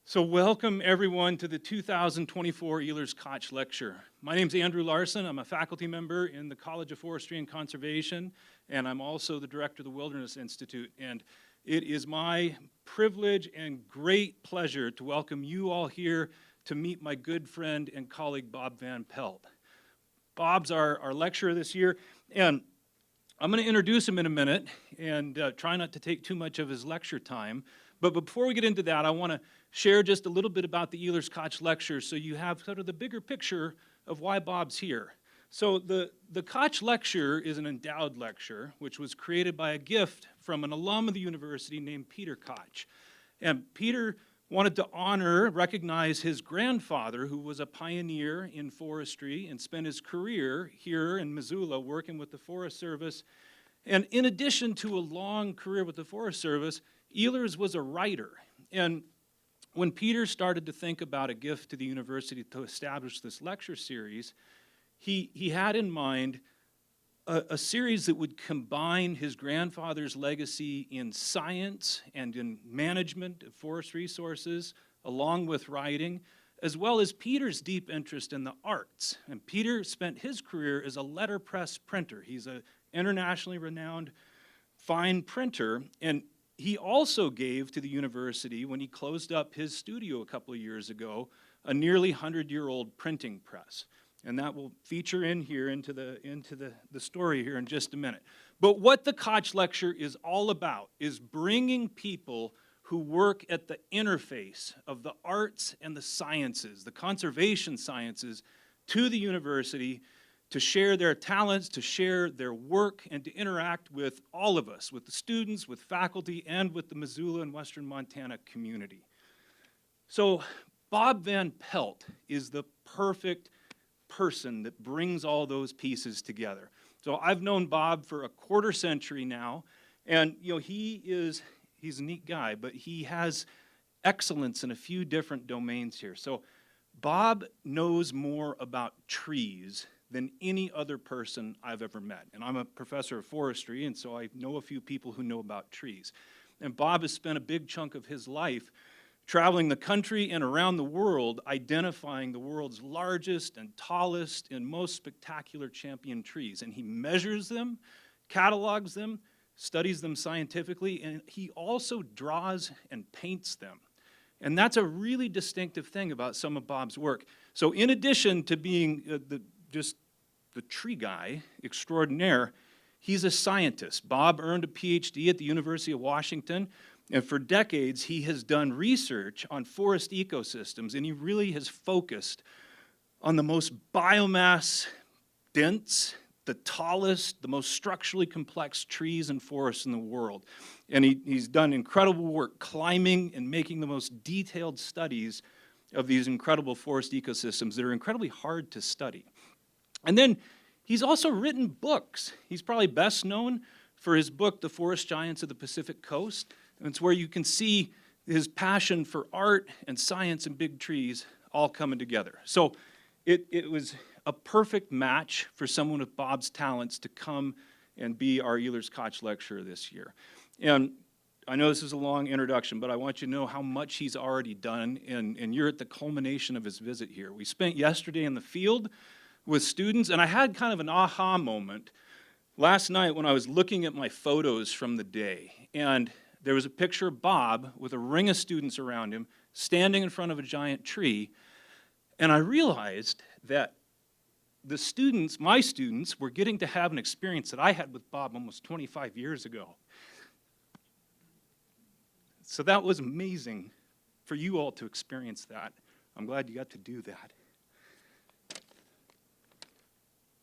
So welcome everyone to the 2024 Elers Koch Lecture. My name is Andrew Larson. I'm a faculty member in the College of Forestry and Conservation, and I'm also the director of the Wilderness Institute. And it is my privilege and great pleasure to welcome you all here to meet my good friend and colleague Bob Van Pelt. Bob's our lecturer this year, and I'm going to introduce him in a minute and try not to take too much of his lecture time. But before we get into that, I want to share just a little bit about the Elers Koch Lecture so you have sort of the bigger picture of why Bob's here. So the Koch Lecture is an endowed lecture, which was created by a gift from an alum of the university named Peter Koch. And Peter wanted to recognize his grandfather, who was a pioneer in forestry and spent his career here in Missoula working with the Forest Service. And in addition to a long career with the Forest Service, Elers was a writer. And when Peter started to think about a gift to the university to establish this lecture series, he had in mind a series that would combine his grandfather's legacy in science and in management of forest resources, along with writing, as well as Peter's deep interest in the arts. And Peter spent his career as a letterpress printer. He's an internationally renowned fine printer, and he also gave to the university, when he closed up his studio a couple of years ago, a nearly 100-year-old printing press. And that will feature in here into the story here in just a minute. But what the Koch Lecture is all about is bringing people who work at the interface of the arts and the sciences, the conservation sciences, to the university to share their talents, to share their work, and to interact with all of us, with the students, with faculty, and with the Missoula and Western Montana community. So Bob Van Pelt is the perfect person that brings all those pieces together. So I've known Bob for a quarter century now, and he's a neat guy, but he has excellence in a few different domains here. So Bob knows more about trees than any other person I've ever met. And I'm a professor of forestry, and so I know a few people who know about trees. And Bob has spent a big chunk of his life traveling the country and around the world, identifying the world's largest and tallest and most spectacular champion trees. And he measures them, catalogs them, studies them scientifically, and he also draws and paints them. And that's a really distinctive thing about some of Bob's work. So in addition to being the tree guy extraordinaire, he's a scientist. Bob earned a PhD at the University of Washington, and for decades he has done research on forest ecosystems, and he really has focused on the most biomass dense, the tallest, the most structurally complex trees and forests in the world. And he's done incredible work climbing and making the most detailed studies of these incredible forest ecosystems that are incredibly hard to study. And then he's also written books. He's probably best known for his book, The Forest Giants of the Pacific Coast. And it's where you can see his passion for art and science and big trees all coming together. So it was a perfect match for someone with Bob's talents to come and be our Elers Koch lecturer this year. And I know this is a long introduction, but I want you to know how much he's already done, and you're at the culmination of his visit here. We spent yesterday in the field with students, and I had kind of an aha moment last night when I was looking at my photos from the day, and there was a picture of Bob with a ring of students around him standing in front of a giant tree, and I realized that the students, my students, were getting to have an experience that I had with Bob almost 25 years ago. So that was amazing for you all to experience that. I'm glad you got to do that.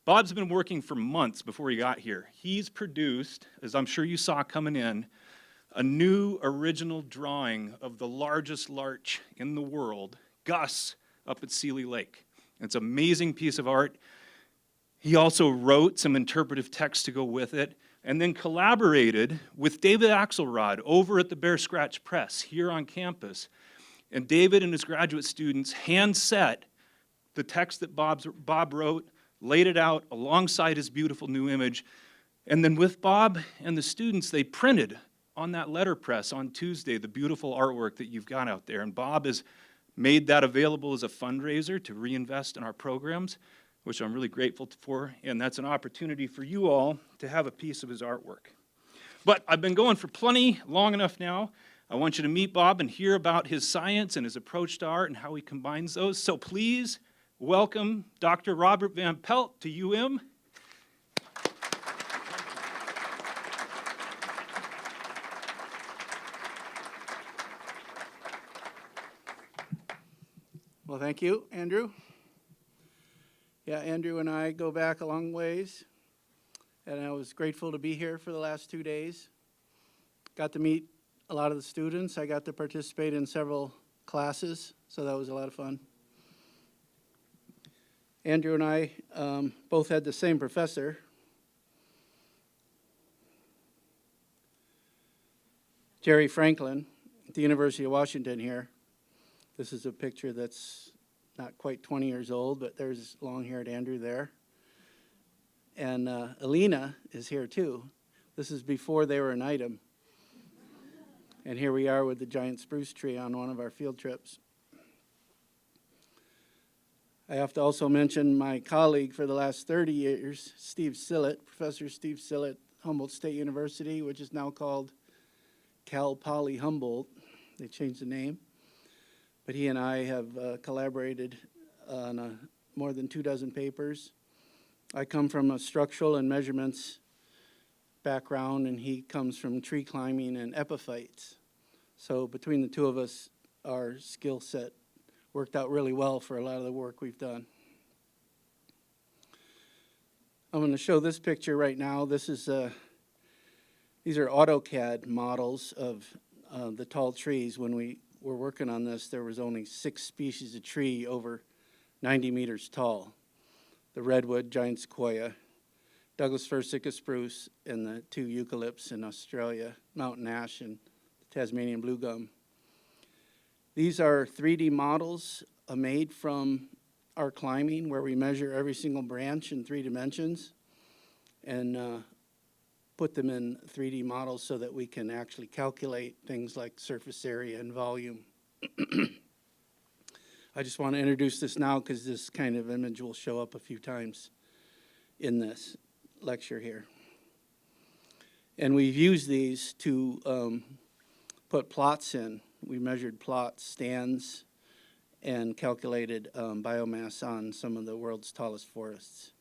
Bob's been working for months before he got here. He's produced, as I'm sure you saw coming in, a new original drawing of the largest larch in the world, Gus, up at Seeley Lake. It's an amazing piece of art. He also wrote some interpretive text to go with it, and then collaborated with David Axelrod over at the Bear Scratch Press here on campus. And David and his graduate students hand-set the text that Bob wrote, laid it out alongside his beautiful new image, and then with Bob and the students, they printed on that letterpress on Tuesday, the beautiful artwork that you've got out there. And Bob has made that available as a fundraiser to reinvest in our programs, which I'm really grateful for. And that's an opportunity for you all to have a piece of his artwork. But I've been going for plenty long enough now. I want you to meet Bob and hear about his science and his approach to art and how he combines those. So please welcome Dr. Robert Van Pelt to UM. Well, thank you, Andrew. Yeah, Andrew and I go back a long ways, and I was grateful to be here for the last 2 days. Got to meet a lot of the students. I got to participate in several classes, so that was a lot of fun. Andrew and I both had the same professor. Jerry Franklin at the University of Washington here. This is a picture that's not quite 20 years old, but there's long-haired Andrew there. And Alina is here too. This is before they were an item. And here we are with the giant spruce tree on one of our field trips. I have to also mention my colleague for the last 30 years, Steve Sillett, Professor Steve Sillett, Humboldt State University, which is now called Cal Poly Humboldt. They changed the name. But he and I have collaborated on more than 24 papers. I come from a structural and measurements background, and he comes from tree climbing and epiphytes. So between the two of us, our skill set worked out really well for a lot of the work we've done. I'm going to show this picture right now. This is these are AutoCAD models of the tall trees. When we were working on this, there was only 6 species of tree over 90 meters tall. The redwood, giant sequoia, Douglas fir, Sitka spruce, and the 2 eucalypts in Australia, mountain ash and Tasmanian blue gum. These are 3D models made from our climbing, where we measure every single branch in 3 dimensions and put them in 3D models so that we can actually calculate things like surface area and volume. I just want to introduce this now because this kind of image will show up a few times in this lecture here. And we've used these to put plots in. We measured plots, stands, and calculated biomass on some of the world's tallest forests.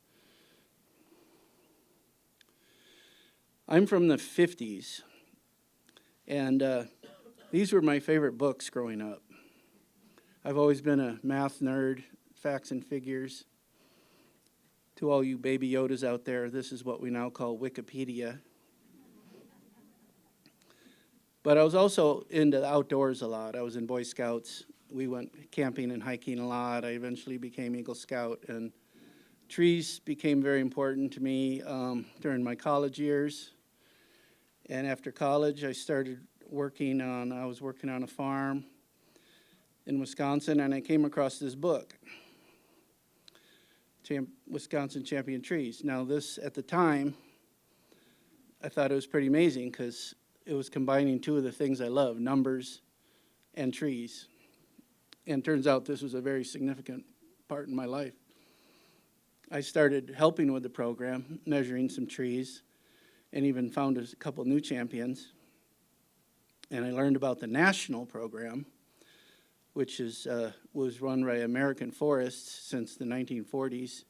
I'm from the 50s, and these were my favorite books growing up. I've always been a math nerd, facts and figures. To all you baby Yodas out there, this is what we now call Wikipedia. But I was also into the outdoors a lot. I was in Boy Scouts. We went camping and hiking a lot. I eventually became Eagle Scout, and trees became very important to me during my college years. And after college, I was working on a farm in Wisconsin, and I came across this book, Wisconsin Champion Trees. Now this, at the time, I thought it was pretty amazing because it was combining 2 of the things I love, numbers and trees. And turns out this was a very significant part in my life. I started helping with the program, measuring some trees, and even found a couple new champions. And I learned about the national program, which was run by American Forests since the 1940s.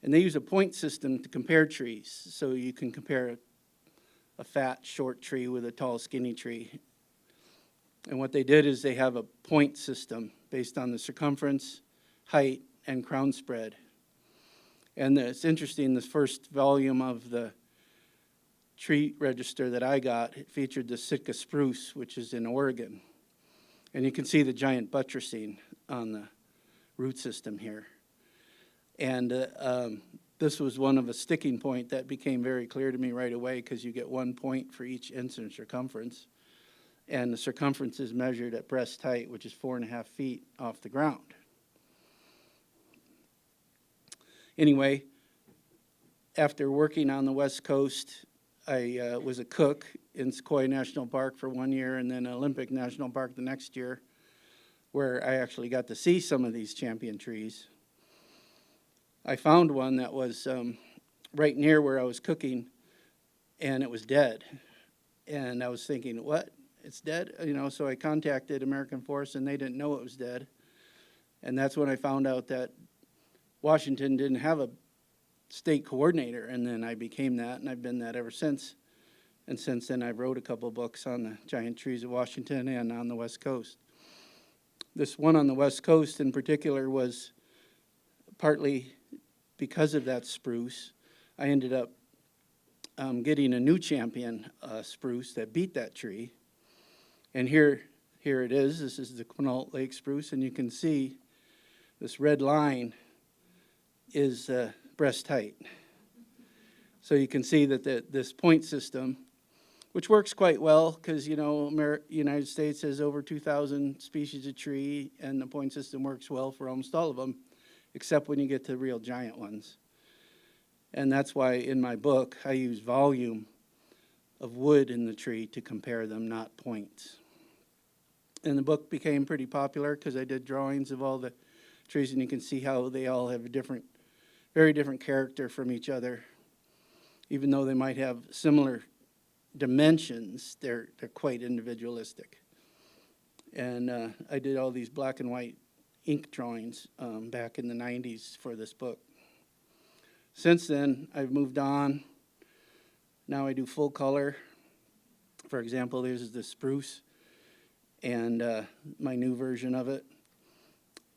And they use a point system to compare trees. So you can compare a fat, short tree with a tall, skinny tree. And what they did is they have a point system based on the circumference, height, and crown spread. And it's interesting, this first volume of the tree register that I got, it featured the Sitka spruce, which is in Oregon. And you can see the giant buttressing on the root system here. And this was one of a sticking point that became very clear to me right away, because you get 1 point for each inch in circumference. And the circumference is measured at breast height, which is 4.5 feet off the ground. Anyway, after working on the West Coast, I was a cook in Sequoia National Park for 1 year and then Olympic National Park the next year, where I actually got to see some of these champion trees. I found one that was right near where I was cooking, and it was dead. And I was thinking, what? It's dead? You know, so I contacted American Forest, and they didn't know it was dead. And that's when I found out that Washington didn't have a state coordinator, and then I became that, and I've been that ever since. And since then, I've wrote a couple books on the giant trees of Washington and on the West Coast. This one on the West Coast in particular was partly because of that spruce. I ended up getting a new champion spruce that beat that tree. And here it is. This is the Quinault Lake spruce, and you can see this red line is breast height. So you can see that this point system, which works quite well because, you know, United States has over 2,000 species of tree, and the point system works well for almost all of them, except when you get to real giant ones. And that's why in my book I use volume of wood in the tree to compare them, not points. And the book became pretty popular because I did drawings of all the trees, and you can see how they all have a different, very different character from each other. Even though they might have similar dimensions, they're quite individualistic. And I did all these black and white ink drawings back in the 90s for this book. Since then, I've moved on. Now I do full color. For example, there's the spruce and my new version of it.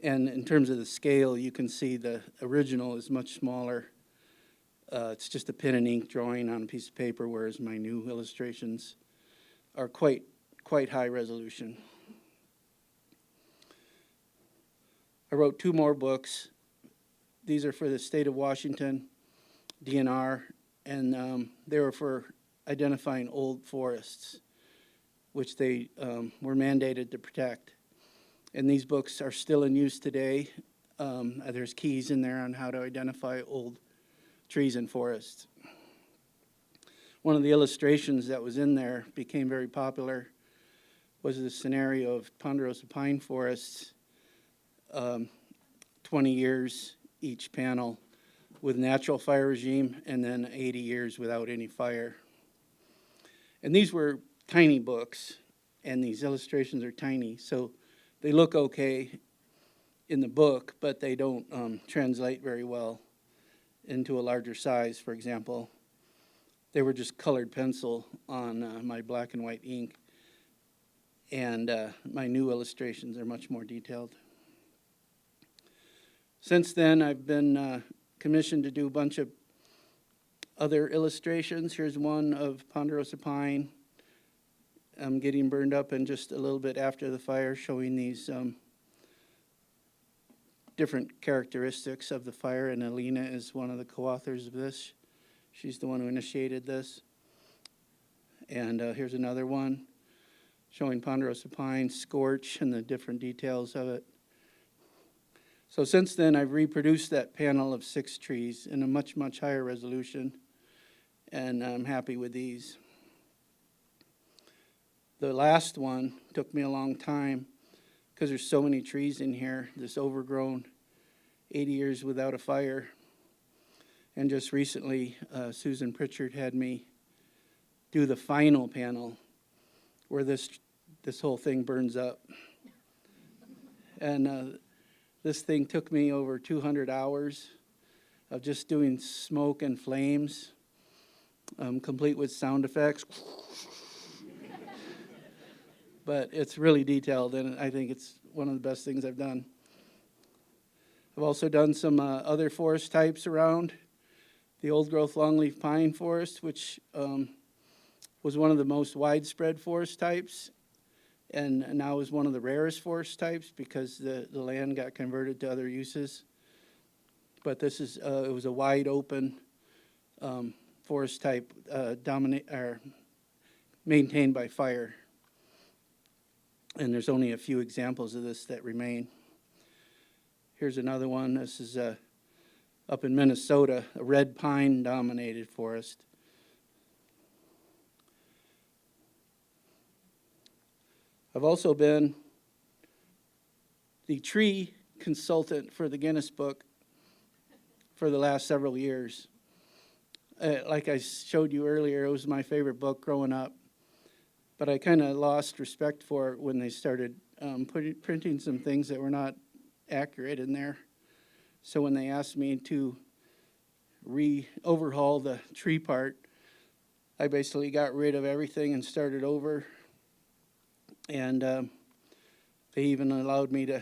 And in terms of the scale, you can see the original is much smaller. It's just a pen and ink drawing on a piece of paper, whereas my new illustrations are quite high resolution. I wrote 2 more books. These are for the state of Washington, DNR, and they were for identifying old forests, which they were mandated to protect. And these books are still in use today. There's keys in there on how to identify old trees and forests. One of the illustrations that was in there became very popular was the scenario of ponderosa pine forests, 20 years each panel with natural fire regime, and then 80 years without any fire. And these were tiny books, and these illustrations are tiny, so they look okay in the book, but they don't translate very well into a larger size. For example, they were just colored pencil on my black and white ink, and my new illustrations are much more detailed. Since then, I've been commissioned to do a bunch of other illustrations. Here's one of ponderosa pine getting burned up, and just a little bit after the fire, showing these different characteristics of the fire. And Alina is one of the co-authors of this. She's the one who initiated this. And here's another one showing ponderosa pine scorch and the different details of it. So since then, I've reproduced that panel of 6 trees in a much, much higher resolution, and I'm happy with these. The last one took me a long time because there's so many trees in here, this overgrown 80 years without a fire. And just recently, Susan Pritchard had me do the final panel where this whole thing burns up. And this thing took me over 200 hours of just doing smoke and flames, complete with sound effects. But it's really detailed, and I think it's one of the best things I've done. I've also done some other forest types around. The old-growth longleaf pine forest, which was one of the most widespread forest types, and now is one of the rarest forest types because the land got converted to other uses. But this is it was a wide open forest type maintained by fire. And there's only a few examples of this that remain. Here's another one. This is up in Minnesota, a red pine dominated forest. I've also been the tree consultant for the Guinness Book for the last several years. Like I showed you earlier, it was my favorite book growing up, but I kind of lost respect for it when they started printing some things that were not accurate in there. So when they asked me to overhaul the tree part, I basically got rid of everything and started over. And they even allowed me to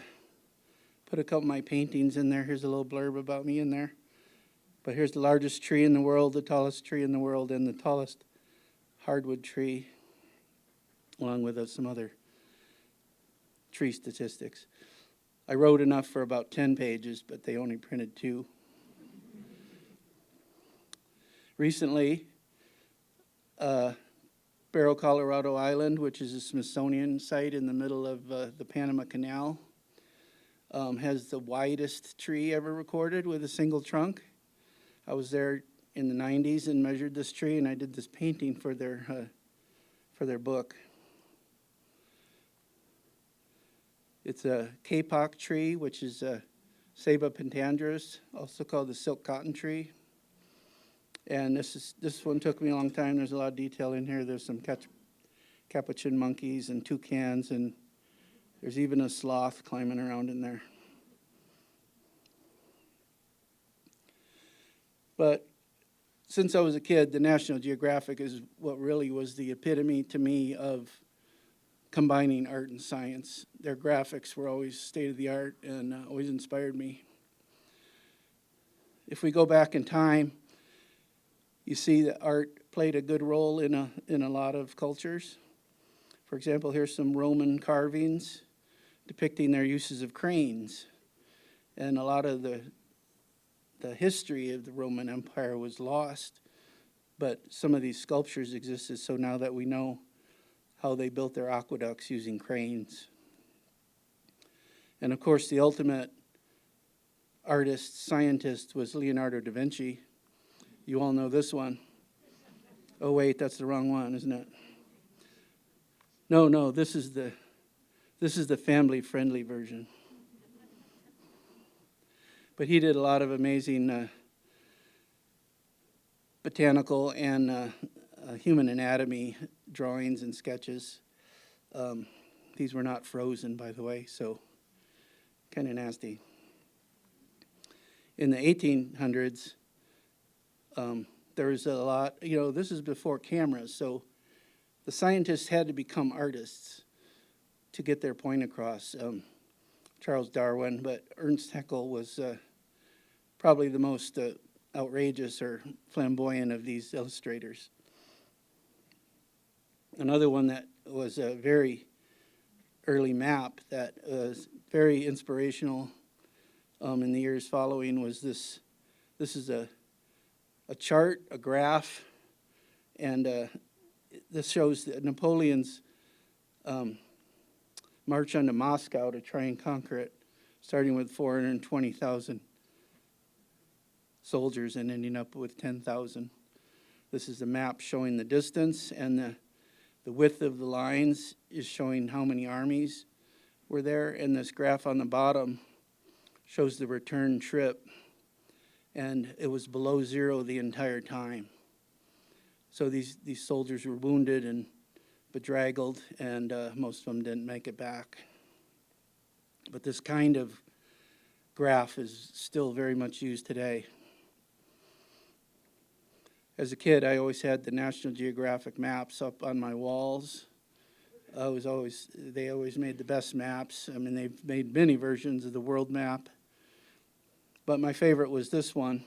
put a couple of my paintings in there. Here's a little blurb about me in there. But here's the largest tree in the world, the tallest tree in the world, and the tallest hardwood tree, along with some other tree statistics. I wrote enough for about 10 pages, but they only printed 2. Recently, Barrow, Colorado Island, which is a Smithsonian site in the middle of the Panama Canal, has the widest tree ever recorded with a single trunk. I was there in the 90s and measured this tree, and I did this painting for their book. It's a kapok tree, which is a Ceiba pentandrus, also called the silk cotton tree. And this one took me a long time. There's a lot of detail in here. There's some capuchin monkeys and toucans, and there's even a sloth climbing around in there. But since I was a kid, the National Geographic is what really was the epitome to me of combining art and science. Their graphics were always state of the art and always inspired me. If we go back in time, you see that art played a good role in a lot of cultures. For example, here's some Roman carvings depicting their uses of cranes. And a lot of the history of the Roman Empire was lost, but some of these sculptures existed, so now that we know how they built their aqueducts using cranes. And of course, the ultimate artist, scientist was Leonardo da Vinci. You all know this one. Oh wait, that's the wrong one, isn't it? No, this is the family-friendly version. But he did a lot of amazing botanical and human anatomy drawings and sketches. These were not frozen, by the way, so kind of nasty. In the 1800s, there was a lot, this is before cameras, so the scientists had to become artists to get their point across. Charles Darwin, but Ernst Haeckel was probably the most outrageous or flamboyant of these illustrators. Another one that was a very early map that was very inspirational in the years following was this. This is a chart, a graph, and this shows Napoleon's march onto Moscow to try and conquer it, starting with 420,000 soldiers and ending up with 10,000. This is a map showing the distance, and the width of the lines is showing how many armies were there, and this graph on the bottom shows the return trip, and it was below zero the entire time. So these soldiers were wounded and bedraggled, and most of them didn't make it back. But this kind of graph is still very much used today. As a kid, I always had the National Geographic maps up on my walls. They always made the best maps. I mean, they've made many versions of the world map. But my favorite was this one,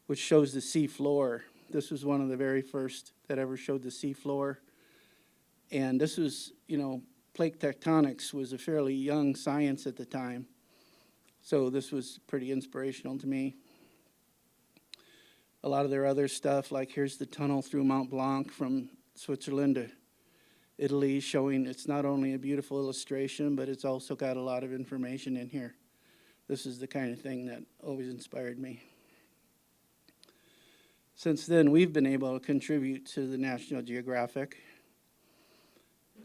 which shows the sea floor. This was one of the very first that ever showed the sea floor. And this was, plate tectonics was a fairly young science at the time. So this was pretty inspirational to me. A lot of their other stuff, like here's the tunnel through Mont Blanc from Switzerland to Italy, showing it's not only a beautiful illustration, but it's also got a lot of information in here. This is the kind of thing that always inspired me. Since then, we've been able to contribute to the National Geographic.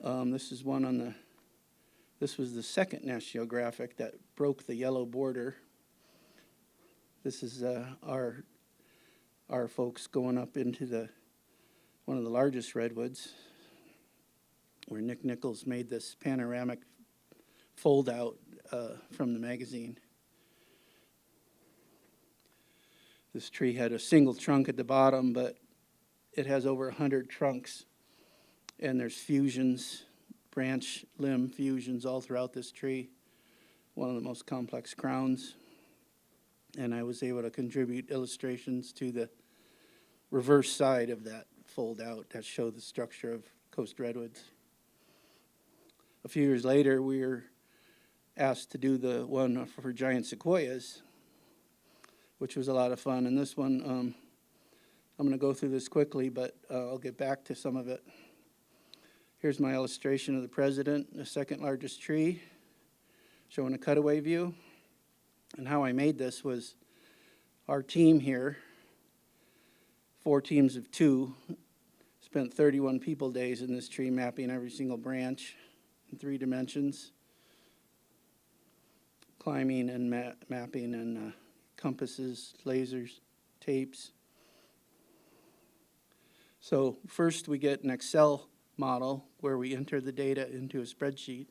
This is one on the, this was the second National Geographic that broke the yellow border. This is our folks going up into one of the largest redwoods, where Nick Nichols made this panoramic fold out from the magazine. This tree had a single trunk at the bottom, but it has over 100 trunks, and there's fusions, branch limb fusions all throughout this tree. One of the most complex crowns. And I was able to contribute illustrations to the reverse side of that fold out that show the structure of coast redwoods. A few years later, we were asked to do the one for giant sequoias, which was a lot of fun. And this one, I'm going to go through this quickly, but I'll get back to some of it. Here's my illustration of the president, the second largest tree, showing a cutaway view. And how I made this was our team here, 4 teams of 2, spent 31 people days in this tree mapping every single branch in 3 dimensions, climbing and mapping and compasses, lasers, tapes. So first we get an Excel model where we enter the data into a spreadsheet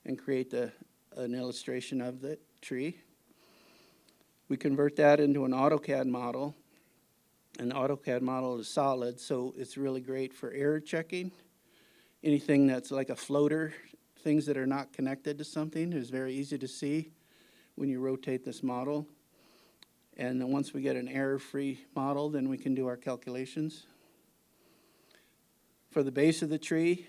and create an illustration of the tree. We convert that into an AutoCAD model. An AutoCAD model is solid, so it's really great for error checking. Anything that's like a floater, things that are not connected to something, is very easy to see when you rotate this model. And then once we get an error-free model, then we can do our calculations. For the base of the tree,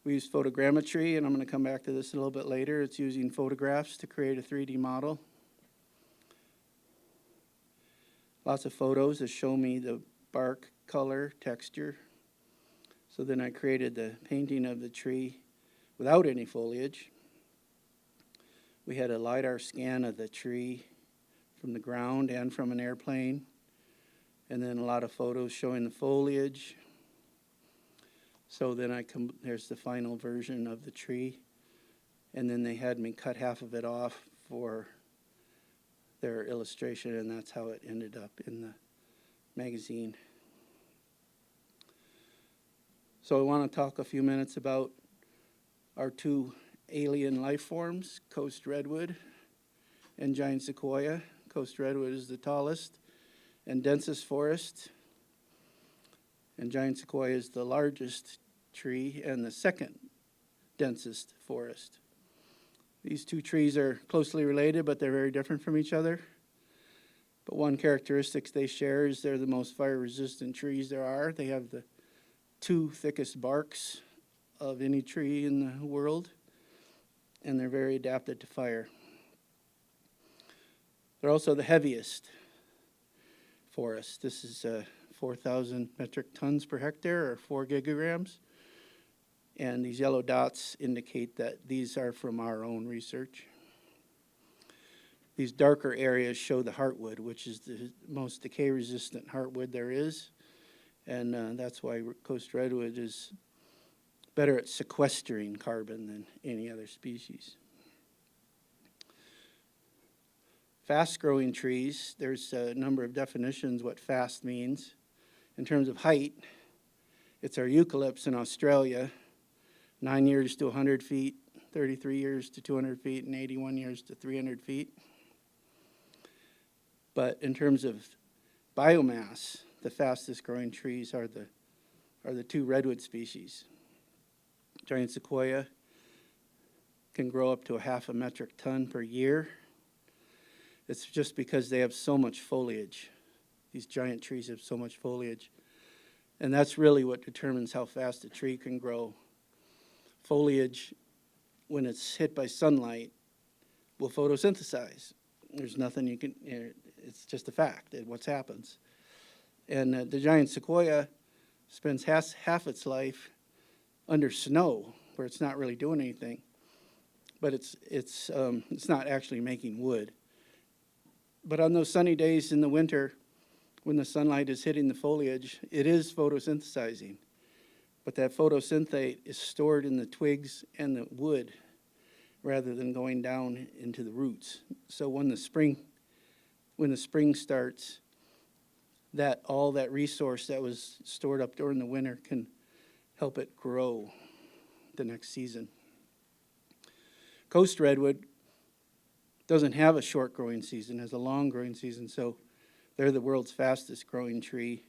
we use photogrammetry, and I'm going to come back to this a little bit later. It's using photographs to create a 3D model. Lots of photos that show me the bark, color, texture. So then I created the painting of the tree without any foliage. We had a LiDAR scan of the tree from the ground and from an airplane. And then a lot of photos showing the foliage. So then there's the final version of the tree. And then they had me cut half of it off for their illustration, and that's how it ended up in the magazine. So I want to talk a few minutes about our 2 alien life forms, coast redwood and giant sequoia. Coast redwood is the tallest and densest forest, and giant sequoia is the largest tree and the second densest forest. These 2 trees are closely related, but they're very different from each other. But one characteristic they share is they're the most fire-resistant trees there are. They have the 2 thickest barks of any tree in the world, and they're very adapted to fire. They're also the heaviest forest. This is 4,000 metric tons per hectare, or 4 gigograms. And these yellow dots indicate that these are from our own research. These darker areas show the heartwood, which is the most decay-resistant heartwood there is. And that's why coast redwood is better at sequestering carbon than any other species. Fast-growing trees, there's a number of definitions what fast means. In terms of height, it's our eucalypts in Australia, 9 years to 100 feet, 33 years to 200 feet, and 81 years to 300 feet. But in terms of biomass, the fastest growing trees are the 2 redwood species. Giant sequoia can grow up to a 0.5 metric ton per year. It's just because they have so much foliage. These giant trees have so much foliage. And that's really what determines how fast a tree can grow. Foliage, when it's hit by sunlight, will photosynthesize. There's nothing you can, it's just a fact, what happens. And the giant sequoia spends half its life under snow, where it's not really doing anything. But it's not actually making wood. But on those sunny days in the winter, when the sunlight is hitting the foliage, it is photosynthesizing. But that photosynthate is stored in the twigs and the wood rather than going down into the roots. So when the spring starts, that all that resource that was stored up during the winter can help it grow the next season. Coast redwood doesn't have a short growing season, has a long growing season, so they're the world's fastest growing tree.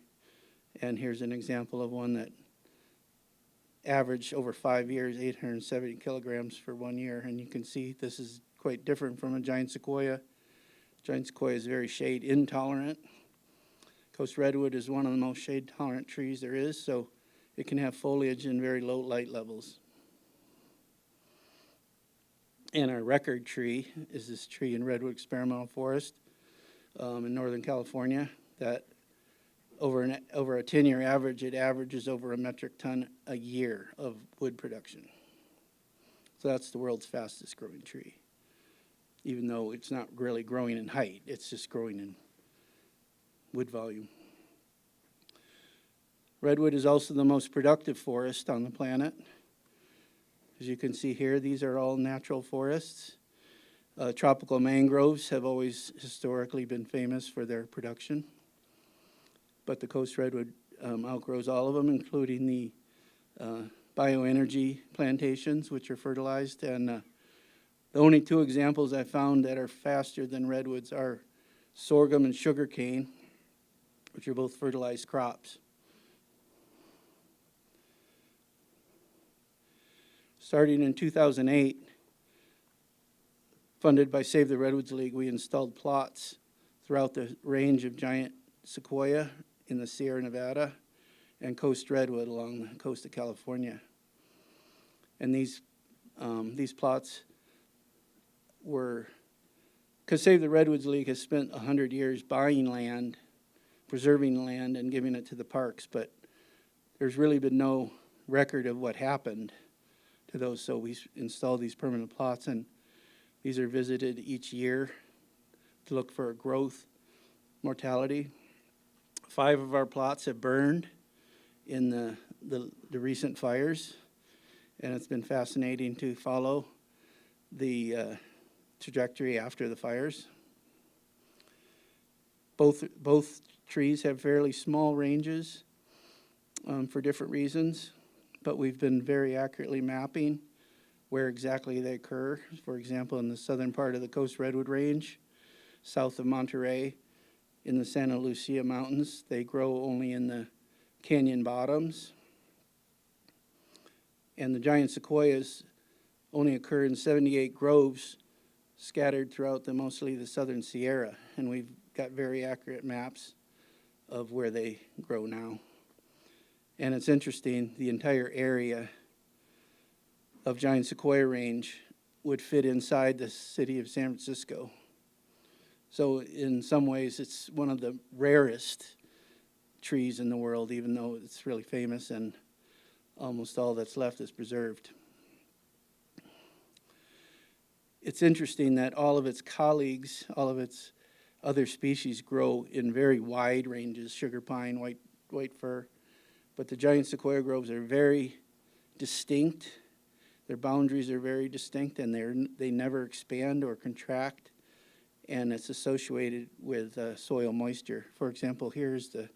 And here's an example of one that averaged over 5 years 870 kilograms for 1 year. And you can see this is quite different from a giant sequoia. Giant sequoia is very shade intolerant. Coast redwood is one of the most shade tolerant trees there is, so it can have foliage in very low light levels. And our record tree is this tree in Redwood Experimental Forest in Northern California that over a 10-year average, it averages over a metric ton a year of wood production. So that's the world's fastest growing tree, even though it's not really growing in height, it's just growing in wood volume. Redwood is also the most productive forest on the planet. As you can see here, these are all natural forests. Tropical mangroves have always historically been famous for their production. But the coast redwood outgrows all of them, including the bioenergy plantations, which are fertilized. And the only two examples I found that are faster than redwoods are sorghum and sugarcane, which are both fertilized crops. Starting in 2008, funded by Save the Redwoods League, we installed plots throughout the range of giant sequoia in the Sierra Nevada and coast redwood along the coast of California. And these plots were, because Save the Redwoods League has spent 100 years buying land, preserving land, and giving it to the parks, but there's really been no record of what happened to those, so we installed these permanent plots, and these are visited each year to look for growth, mortality. 5 of our plots have burned in the recent fires, and it's been fascinating to follow the trajectory after the fires. Both trees have fairly small ranges for different reasons, but we've been very accurately mapping where exactly they occur. For example, in the southern part of the Coast Redwood Range, south of Monterey, in the Santa Lucia Mountains, they grow only in the canyon bottoms. And the giant sequoias only occur in 78 groves scattered throughout mostly the southern Sierra. And we've got very accurate maps of where they grow now. And it's interesting, the entire area of giant sequoia range would fit inside the city of San Francisco. So in some ways, it's one of the rarest trees in the world, even though it's really famous and almost all that's left is preserved. It's interesting that all of its colleagues, all of its other species grow in very wide ranges, sugar pine, white fir, but the giant sequoia groves are very distinct. Their boundaries are very distinct, and they never expand or contract, and it's associated with soil moisture. For example, here's the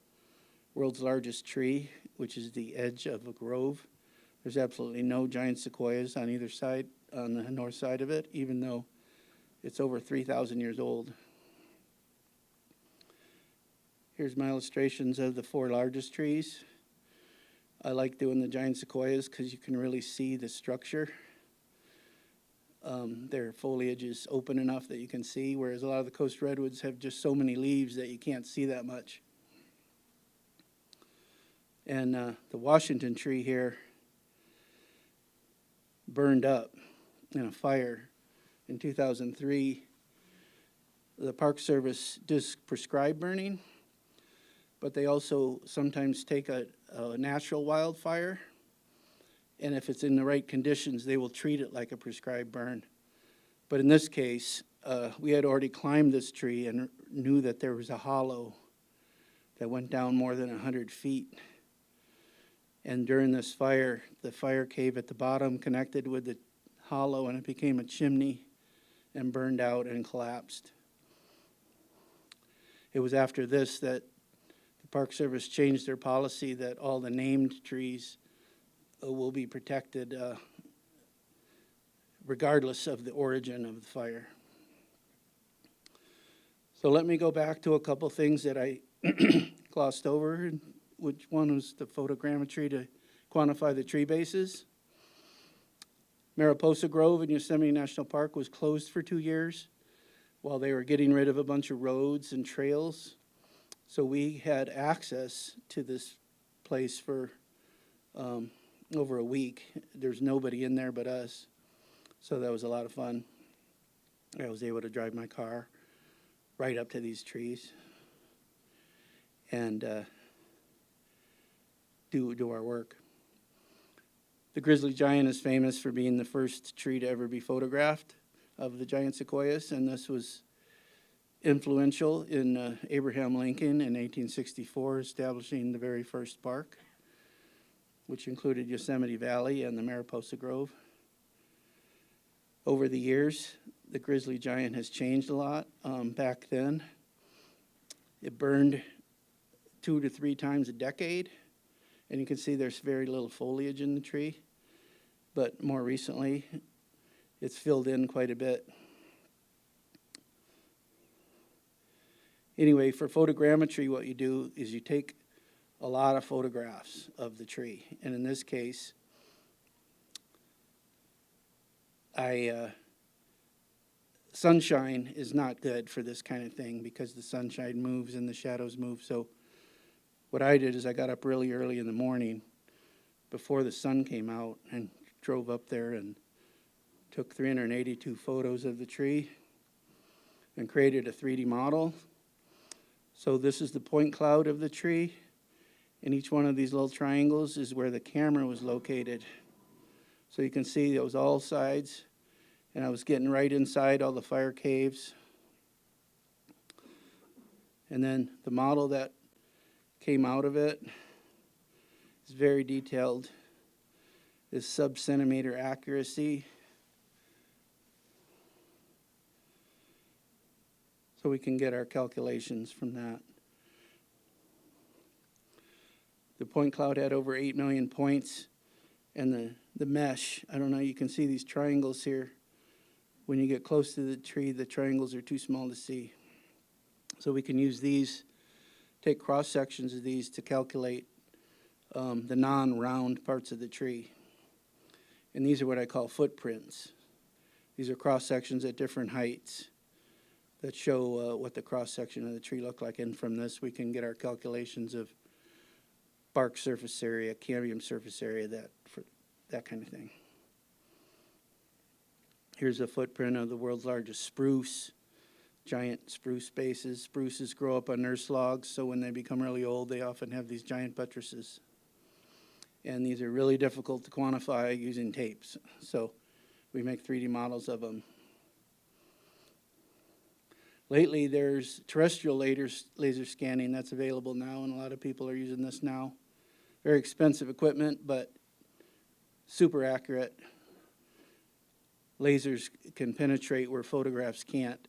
world's largest tree, which is the edge of a grove. There's absolutely no giant sequoias on either side, on the north side of it, even though it's over 3,000 years old. Here's my illustrations of the 4 largest trees. I like doing the giant sequoias because you can really see the structure. Their foliage is open enough that you can see, whereas a lot of the coast redwoods have just so many leaves that you can't see that much. And the Washington tree here burned up in a fire in 2003. The Park Service does prescribe burning, but they also sometimes take a natural wildfire, and if it's in the right conditions, they will treat it like a prescribed burn. But in this case, we had already climbed this tree and knew that there was a hollow that went down more than 100 feet. And during this fire, the fire cave at the bottom connected with the hollow, and it became a chimney and burned out and collapsed. It was after this that the Park Service changed their policy that all the named trees will be protected regardless of the origin of the fire. So let me go back to a couple things that I glossed over, which one was the photogrammetry to quantify the tree bases. Mariposa Grove in Yosemite National Park was closed for 2 years while they were getting rid of a bunch of roads and trails. So we had access to this place for over a week. There's nobody in there but us. So that was a lot of fun. I was able to drive my car right up to these trees and do our work. The grizzly giant is famous for being the first tree to ever be photographed of the giant sequoias, and this was influential in Abraham Lincoln in 1864 establishing the very first park, which included Yosemite Valley and the Mariposa Grove. Over the years, the grizzly giant has changed a lot. Back then, it burned 2 to 3 times a decade, and you can see there's very little foliage in the tree. But more recently, it's filled in quite a bit. Anyway, for photogrammetry, what you do is you take a lot of photographs of the tree. And in this case, sunshine is not good for this kind of thing because the sunshine moves and the shadows move. So what I did is I got up really early in the morning before the sun came out and drove up there and took 382 photos of the tree and created a 3D model. So this is the point cloud of the tree, and each one of these little triangles is where the camera was located. So you can see it was all sides, and I was getting right inside all the fire caves. And then the model that came out of it is very detailed. Is sub-centimeter accuracy. So we can get our calculations from that. The point cloud had over 8 million points, and the mesh, I don't know, you can see these triangles here. When you get close to the tree, the triangles are too small to see. So we can use these, take cross sections of these to calculate the non-round parts of the tree. And these are what I call footprints. These are cross sections at different heights that show what the cross section of the tree looked like. And from this, we can get our calculations of bark surface area, cambium surface area, that kind of thing. Here's a footprint of the world's largest spruce, giant spruce bases. Spruces grow up on nurse logs, so when they become really old, they often have these giant buttresses. And these are really difficult to quantify using tapes. So we make 3D models of them. Lately, there's terrestrial laser scanning that's available now, and a lot of people are using this now. Very expensive equipment, but super accurate. Lasers can penetrate where photographs can't.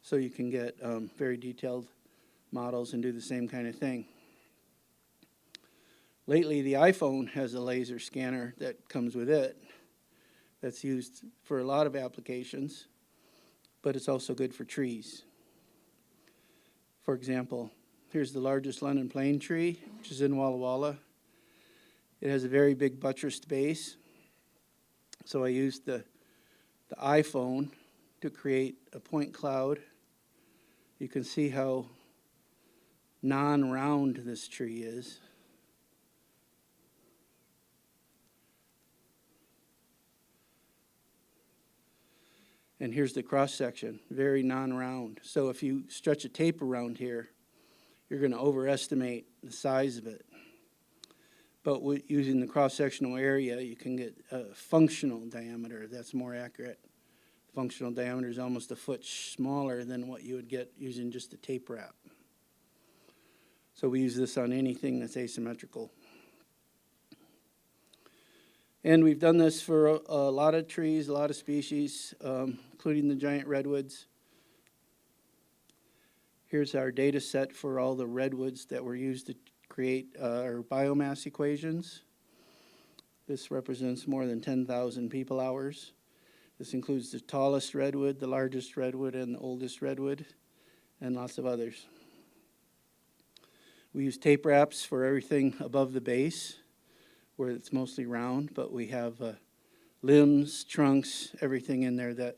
So you can get very detailed models and do the same kind of thing. Lately, the iPhone has a laser scanner that comes with it that's used for a lot of applications, but it's also good for trees. For example, here's the largest London plane tree, which is in Walla Walla. It has a very big buttressed base, so I used the iPhone to create a point cloud. You can see how non-round this tree is. And here's the cross section, very non-round. So if you stretch a tape around here, you're going to overestimate the size of it. But using the cross-sectional area, you can get a functional diameter that's more accurate. Functional diameter is almost a foot smaller than what you would get using just a tape wrap. So we use this on anything that's asymmetrical. And we've done this for a lot of trees, a lot of species, including the giant redwoods. Here's our data set for all the redwoods that were used to create our biomass equations. This represents more than 10,000 people hours. This includes the tallest redwood, the largest redwood, and the oldest redwood, and lots of others. We use tape wraps for everything above the base, where it's mostly round, but we have limbs, trunks, everything in there that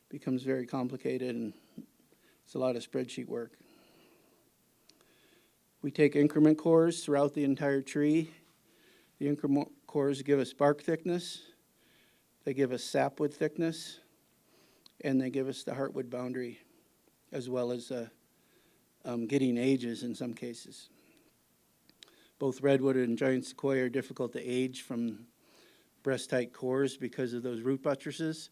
becomes very complicated, and it's a lot of spreadsheet work. We take increment cores throughout the entire tree. The increment cores give us bark thickness, they give us sapwood thickness, and they give us the heartwood boundary, as well as getting ages in some cases. Both redwood and giant sequoia are difficult to age from breast-height cores because of those root buttresses.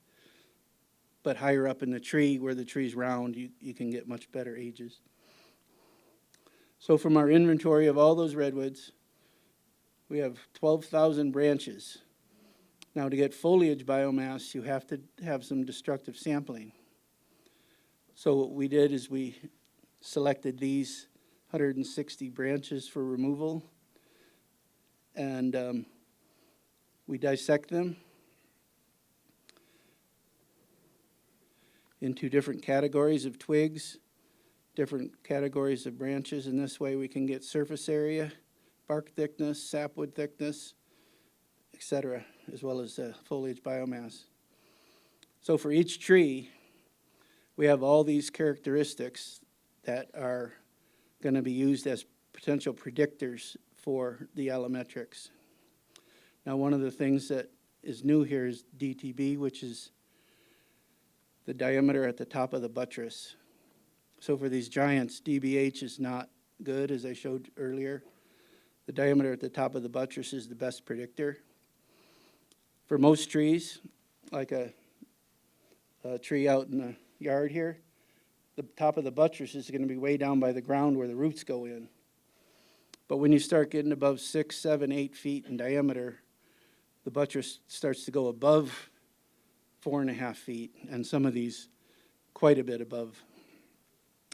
But higher up in the tree, where the tree's round, you can get much better ages. So from our inventory of all those redwoods, we have 12,000 branches. Now, to get foliage biomass, you have to have some destructive sampling. So what we did is we selected these 160 branches for removal, and we dissect them into different categories of twigs, different categories of branches, and this way we can get surface area, bark thickness, sapwood thickness, etc., as well as foliage biomass. So for each tree, we have all these characteristics that are going to be used as potential predictors for the allometrics. Now, one of the things that is new here is DTB, which is the diameter at the top of the buttress. So for these giants, DBH is not good, as I showed earlier. The diameter at the top of the buttress is the best predictor. For most trees, like a tree out in the yard here, the top of the buttress is going to be way down by the ground where the roots go in. But when you start getting above 6, 7, 8 feet in diameter, the buttress starts to go above 4.5 feet, and some of these quite a bit above.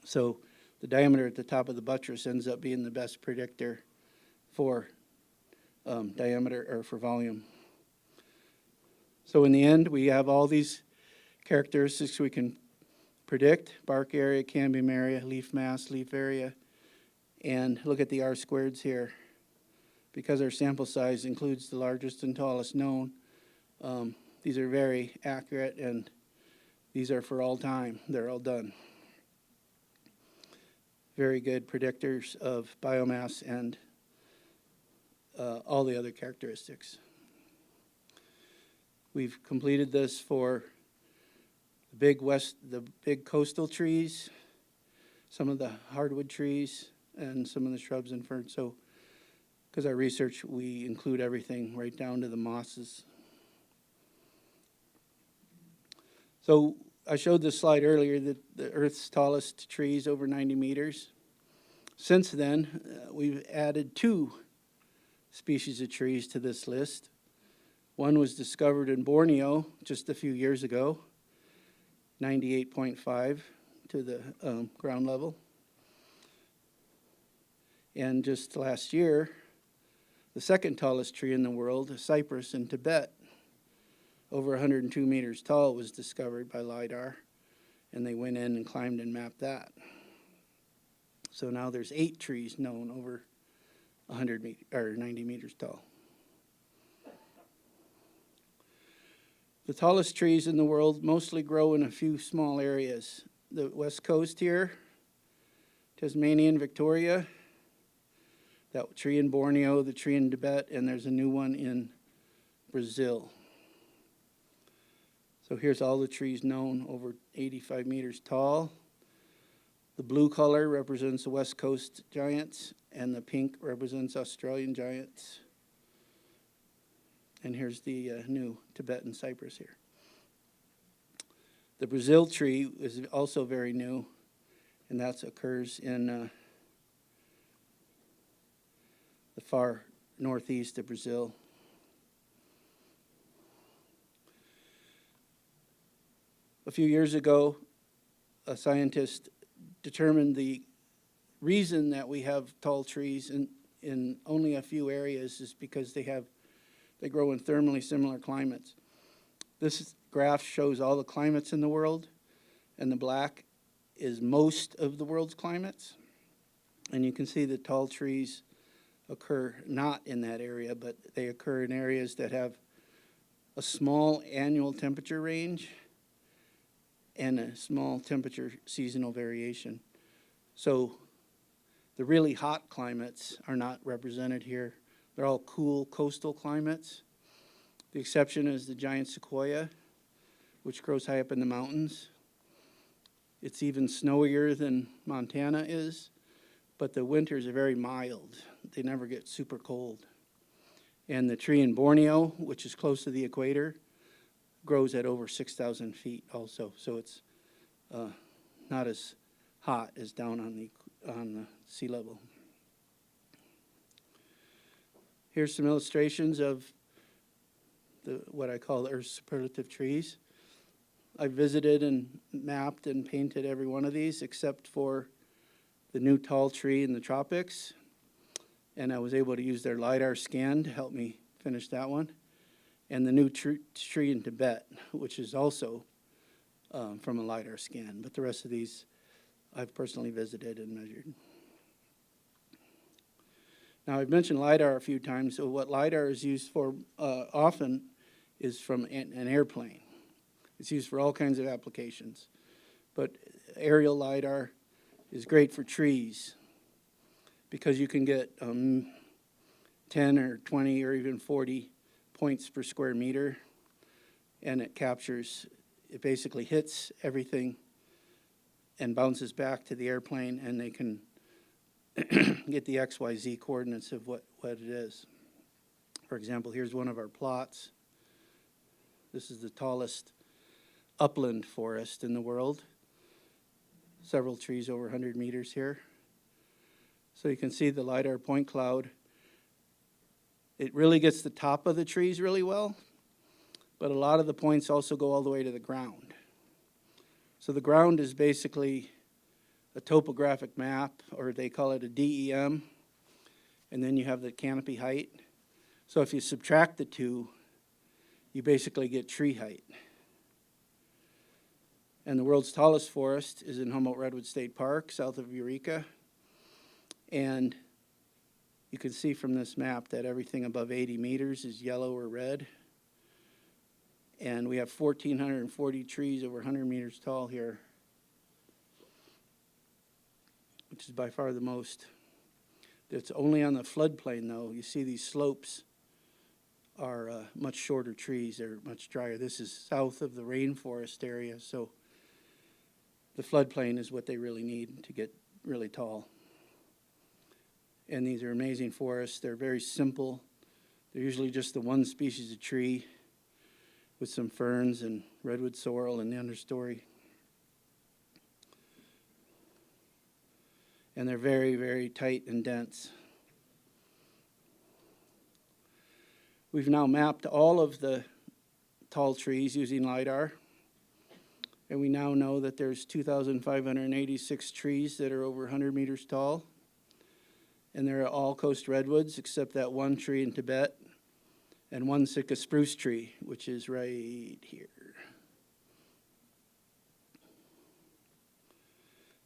So the diameter at the top of the buttress ends up being the best predictor for diameter or for volume. So in the end, we have all these characteristics we can predict: bark area, cambium area, leaf mass, leaf area, and look at the R-squareds here. Because our sample size includes the largest and tallest known, these are very accurate, and these are for all time. They're all done. Very good predictors of biomass and all the other characteristics. We've completed this for the big coastal trees, some of the hardwood trees, and some of the shrubs and ferns. So, because our research, we include everything right down to the mosses. So I showed this slide earlier, that the Earth's tallest trees over 90 meters. Since then, we've added 2 species of trees to this list. One was discovered in Borneo just a few years ago, 98.5 to the ground level. And just last year, the second tallest tree in the world, a cypress in Tibet, over 102 meters tall, was discovered by LIDAR, and they went in and climbed and mapped that. So now there's 8 trees known over 90 meters tall. The tallest trees in the world mostly grow in a few small areas. The west coast here, Tasmania and Victoria, that tree in Borneo, the tree in Tibet, and there's a new one in Brazil. So here's all the trees known over 85 meters tall. The blue color represents the west coast giants, and the pink represents Australian giants. And here's the new Tibetan cypress here. The Brazil tree is also very new, and that occurs in the far northeast of Brazil. A few years ago, a scientist determined the reason that we have tall trees in only a few areas is because they grow in thermally similar climates. This graph shows all the climates in the world, and the black is most of the world's climates. And you can see that tall trees occur not in that area, but they occur in areas that have a small annual temperature range and a small temperature seasonal variation. So the really hot climates are not represented here. They're all cool coastal climates. The exception is the giant sequoia, which grows high up in the mountains. It's even snowier than Montana is, but the winters are very mild. They never get super cold. And the tree in Borneo, which is close to the equator, grows at over 6,000 feet also. So it's not as hot as down on the sea level. Here's some illustrations of what I call the Earth's superlative trees. I visited and mapped and painted every one of these except for the new tall tree in the tropics. And I was able to use their LiDAR scan to help me finish that one. And the new tree in Tibet, which is also from a LiDAR scan. But the rest of these I've personally visited and measured. Now, I've mentioned LiDAR a few times. So what LiDAR is used for often is from an airplane. It's used for all kinds of applications. But aerial LiDAR is great for trees because you can get 10 or 20 or even 40 points per square meter, and it basically hits everything and bounces back to the airplane, and they can get the XYZ coordinates of what it is. For example, here's one of our plots. This is the tallest upland forest in the world. Several trees over 100 meters here. So you can see the LiDAR point cloud. It really gets the top of the trees really well, but a lot of the points also go all the way to the ground. So the ground is basically a topographic map, or they call it a DEM, and then you have the canopy height. So if you subtract the two, you basically get tree height. And the world's tallest forest is in Humboldt Redwood State Park, south of Eureka. And you can see from this map that everything above 80 meters is yellow or red. And we have 1,440 trees over 100 meters tall here, which is by far the most. It's only on the floodplain, though. You see these slopes are much shorter trees. They're much drier. This is south of the rainforest area, so the floodplain is what they really need to get really tall. And these are amazing forests. They're very simple. They're usually just the one species of tree with some ferns and redwood sorrel in the understory. And they're very, very tight and dense. We've now mapped all of the tall trees using LiDAR. And we now know that there's 2,586 trees that are over 100 meters tall. And they're all coast redwoods except that one tree in Tibet and one Sitka spruce tree, which is right here.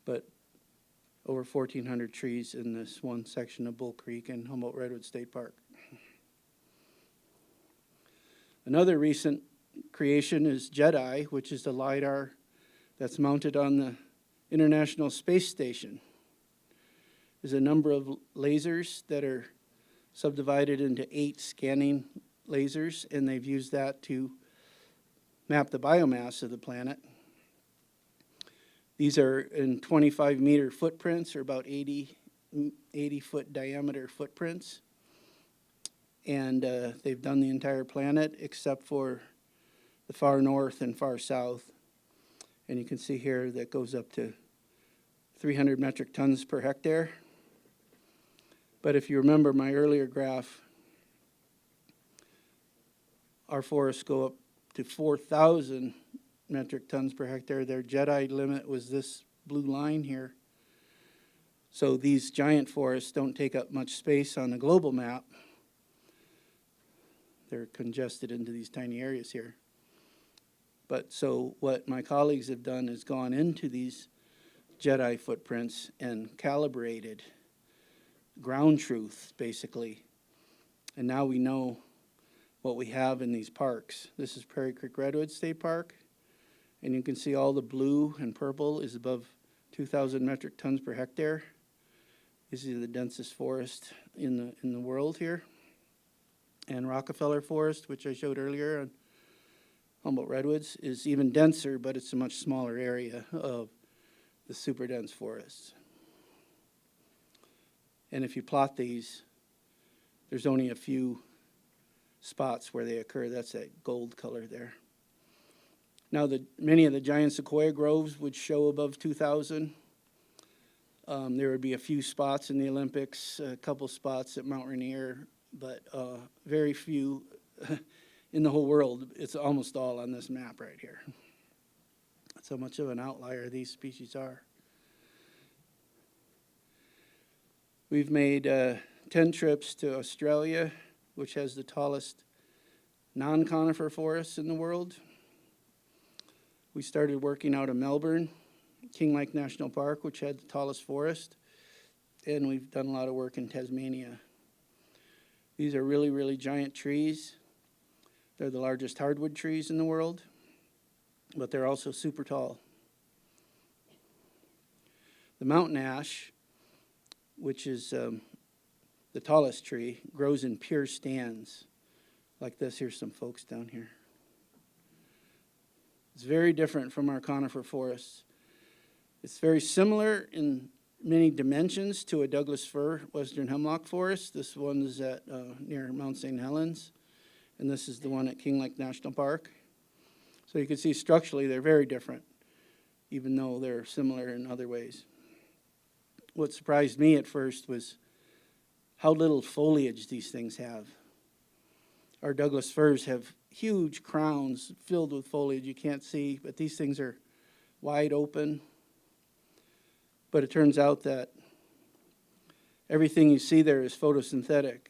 But over 1,400 trees in this one section of Bull Creek and Humboldt Redwood State Park. Another recent creation is JEDI, which is the LiDAR that's mounted on the International Space Station. There's a number of lasers that are subdivided into 8 scanning lasers, and they've used that to map the biomass of the planet. These are in 25-meter footprints, or about 80-foot diameter footprints. And they've done the entire planet except for the far north and far south. And you can see here that goes up to 300 metric tons per hectare. But if you remember my earlier graph, our forests go up to 4,000 metric tons per hectare. Their Jedi limit was this blue line here. So these giant forests don't take up much space on the global map. They're congested into these tiny areas here. But so what my colleagues have done is gone into these Jedi footprints and calibrated ground truth, basically. And now we know what we have in these parks. This is Prairie Creek Redwood State Park. And you can see all the blue and purple is above 2,000 metric tons per hectare. This is the densest forest in the world here. And Rockefeller Forest, which I showed earlier on Humboldt Redwoods, is even denser, but it's a much smaller area of the super dense forests. And if you plot these, there's only a few spots where they occur. That's that gold color there. Now, many of the giant sequoia groves would show above 2,000. There would be a few spots in the Olympics, a couple spots at Mount Rainier, but very few in the whole world. It's almost all on this map right here. That's how much of an outlier these species are. We've made 10 trips to Australia, which has the tallest non-conifer forests in the world. We started working out of Melbourne, King Lake National Park, which had the tallest forest, and we've done a lot of work in Tasmania. These are really, really giant trees. They're the largest hardwood trees in the world, but they're also super tall. The mountain ash, which is the tallest tree, grows in pure stands like this. Here's some folks down here. It's very different from our conifer forests. It's very similar in many dimensions to a Douglas fir western hemlock forest. This one is at near Mount St. Helens, and this is the one at King Lake National Park. So you can see structurally they're very different, even though they're similar in other ways. What surprised me at first was how little foliage these things have. Our Douglas firs have huge crowns filled with foliage you can't see, but these things are wide open. But it turns out that everything you see there is photosynthetic.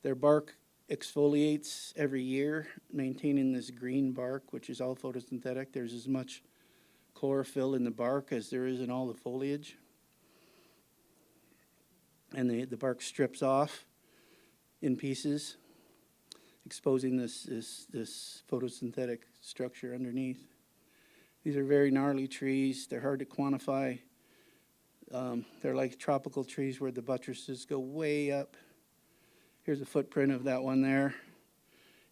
Their bark exfoliates every year, maintaining this green bark, which is all photosynthetic. There's as much chlorophyll in the bark as there is in all the foliage. And the bark strips off in pieces, exposing this photosynthetic structure underneath. These are very gnarly trees. They're hard to quantify. They're like tropical trees where the buttresses go way up. Here's a footprint of that one there.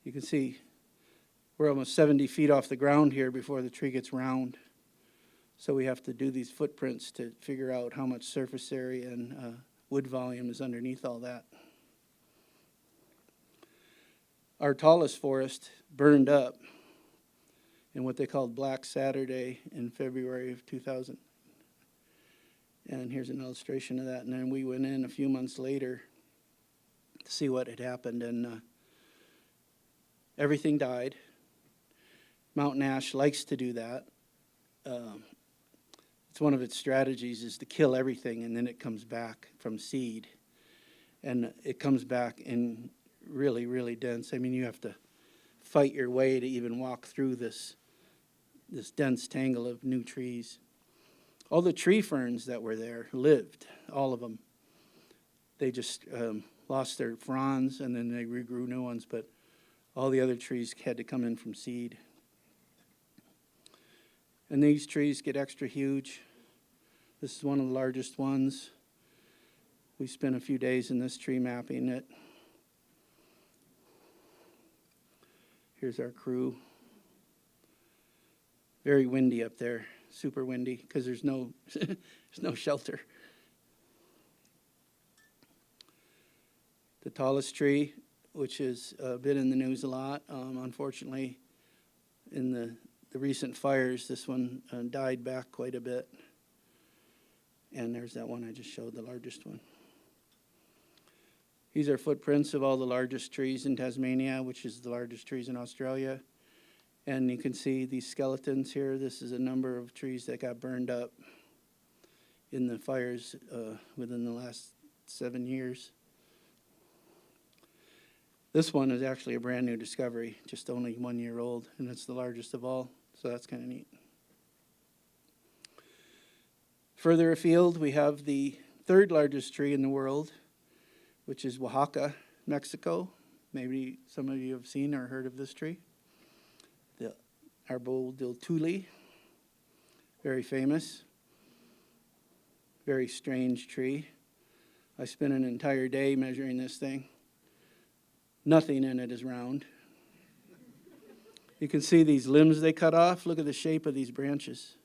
You can see we're almost 70 feet off the ground here before the tree gets round. So we have to do these footprints to figure out how much surface area and wood volume is underneath all that. Our tallest forest burned up in what they called Black Saturday in February of 2000. And here's an illustration of that. And then we went in a few months later to see what had happened, and everything died. Mountain ash likes to do that. It's one of its strategies is to kill everything, and then it comes back from seed. And it comes back in really, really dense. I mean, you have to fight your way to even walk through this dense tangle of new trees. All the tree ferns that were there lived, all of them. They just lost their fronds, and then they regrew new ones, but all the other trees had to come in from seed. And these trees get extra huge. This is one of the largest ones. We spent a few days in this tree mapping it. Here's our crew. Very windy up there, super windy, because there's no shelter. The tallest tree, which has been in the news a lot, unfortunately, in the recent fires, this one died back quite a bit. And there's that one I just showed, the largest one. These are footprints of all the largest trees in Tasmania, which is the largest trees in Australia. And you can see these skeletons here. This is a number of trees that got burned up in the fires within the last 7 years. This one is actually a brand new discovery, just only 1 year old, and it's the largest of all, so that's kind of neat. Further afield, we have the third largest tree in the world, which is Oaxaca, Mexico. Maybe some of you have seen or heard of this tree. The Arbol del Tule, very famous, very strange tree. I spent an entire day measuring this thing. Nothing in it is round. You can see these limbs they cut off. Look at the shape of these branches.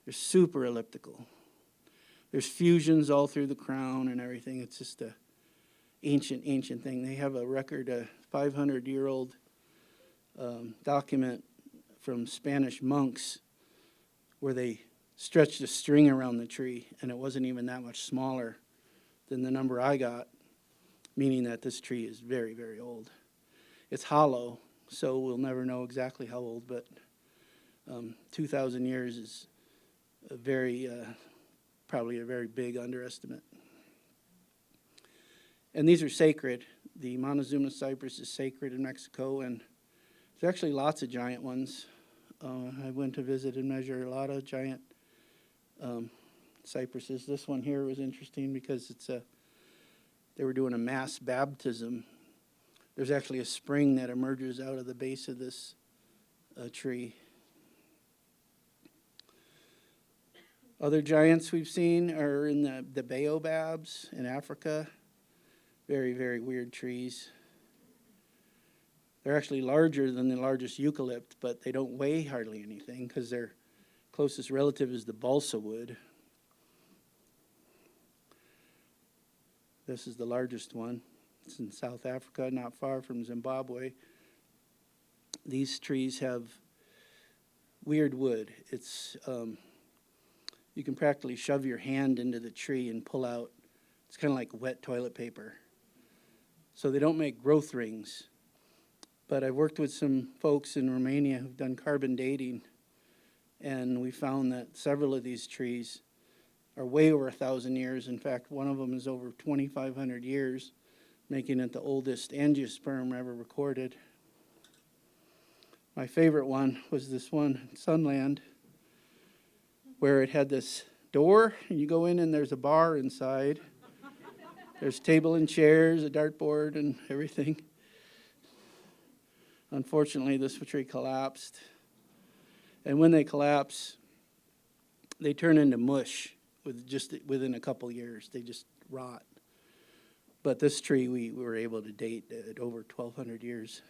They're super elliptical. There's fusions all through the crown and everything. It's just a ancient thing. They have a record, a 500-year-old document from Spanish monks where they stretched a string around the tree, and it wasn't even that much smaller than the number I got, meaning that this tree is very, very old. It's hollow, so we'll never know exactly how old, but 2,000 years is a very, probably a very big underestimate. And these are sacred. The Montezuma cypress is sacred in Mexico, and there's actually lots of giant ones. I went to visit and measure a lot of giant cypresses. This one here was interesting because they were doing a mass baptism. There's actually a spring that emerges out of the base of this tree. Other giants we've seen are in the baobabs in Africa. Very, very weird trees. They're actually larger than the largest eucalypt, but they don't weigh hardly anything because their closest relative is the balsa wood. This is the largest one. It's in South Africa, not far from Zimbabwe. These trees have weird wood. It's you can practically shove your hand into the tree and pull out. It's kind of like wet toilet paper. So they don't make growth rings. But I've worked with some folks in Romania who've done carbon dating, and we found that several of these trees are way over 1,000 years. In fact, one of them is over 2,500 years, making it the oldest angiosperm ever recorded. My favorite one was this one, Sunland, where it had this door, and you go in and there's a bar inside. There's table and chairs, a dartboard, and everything. Unfortunately, this tree collapsed. And when they collapse, they turn into mush within a couple years. They just rot. But this tree we were able to date at over 1,200 years.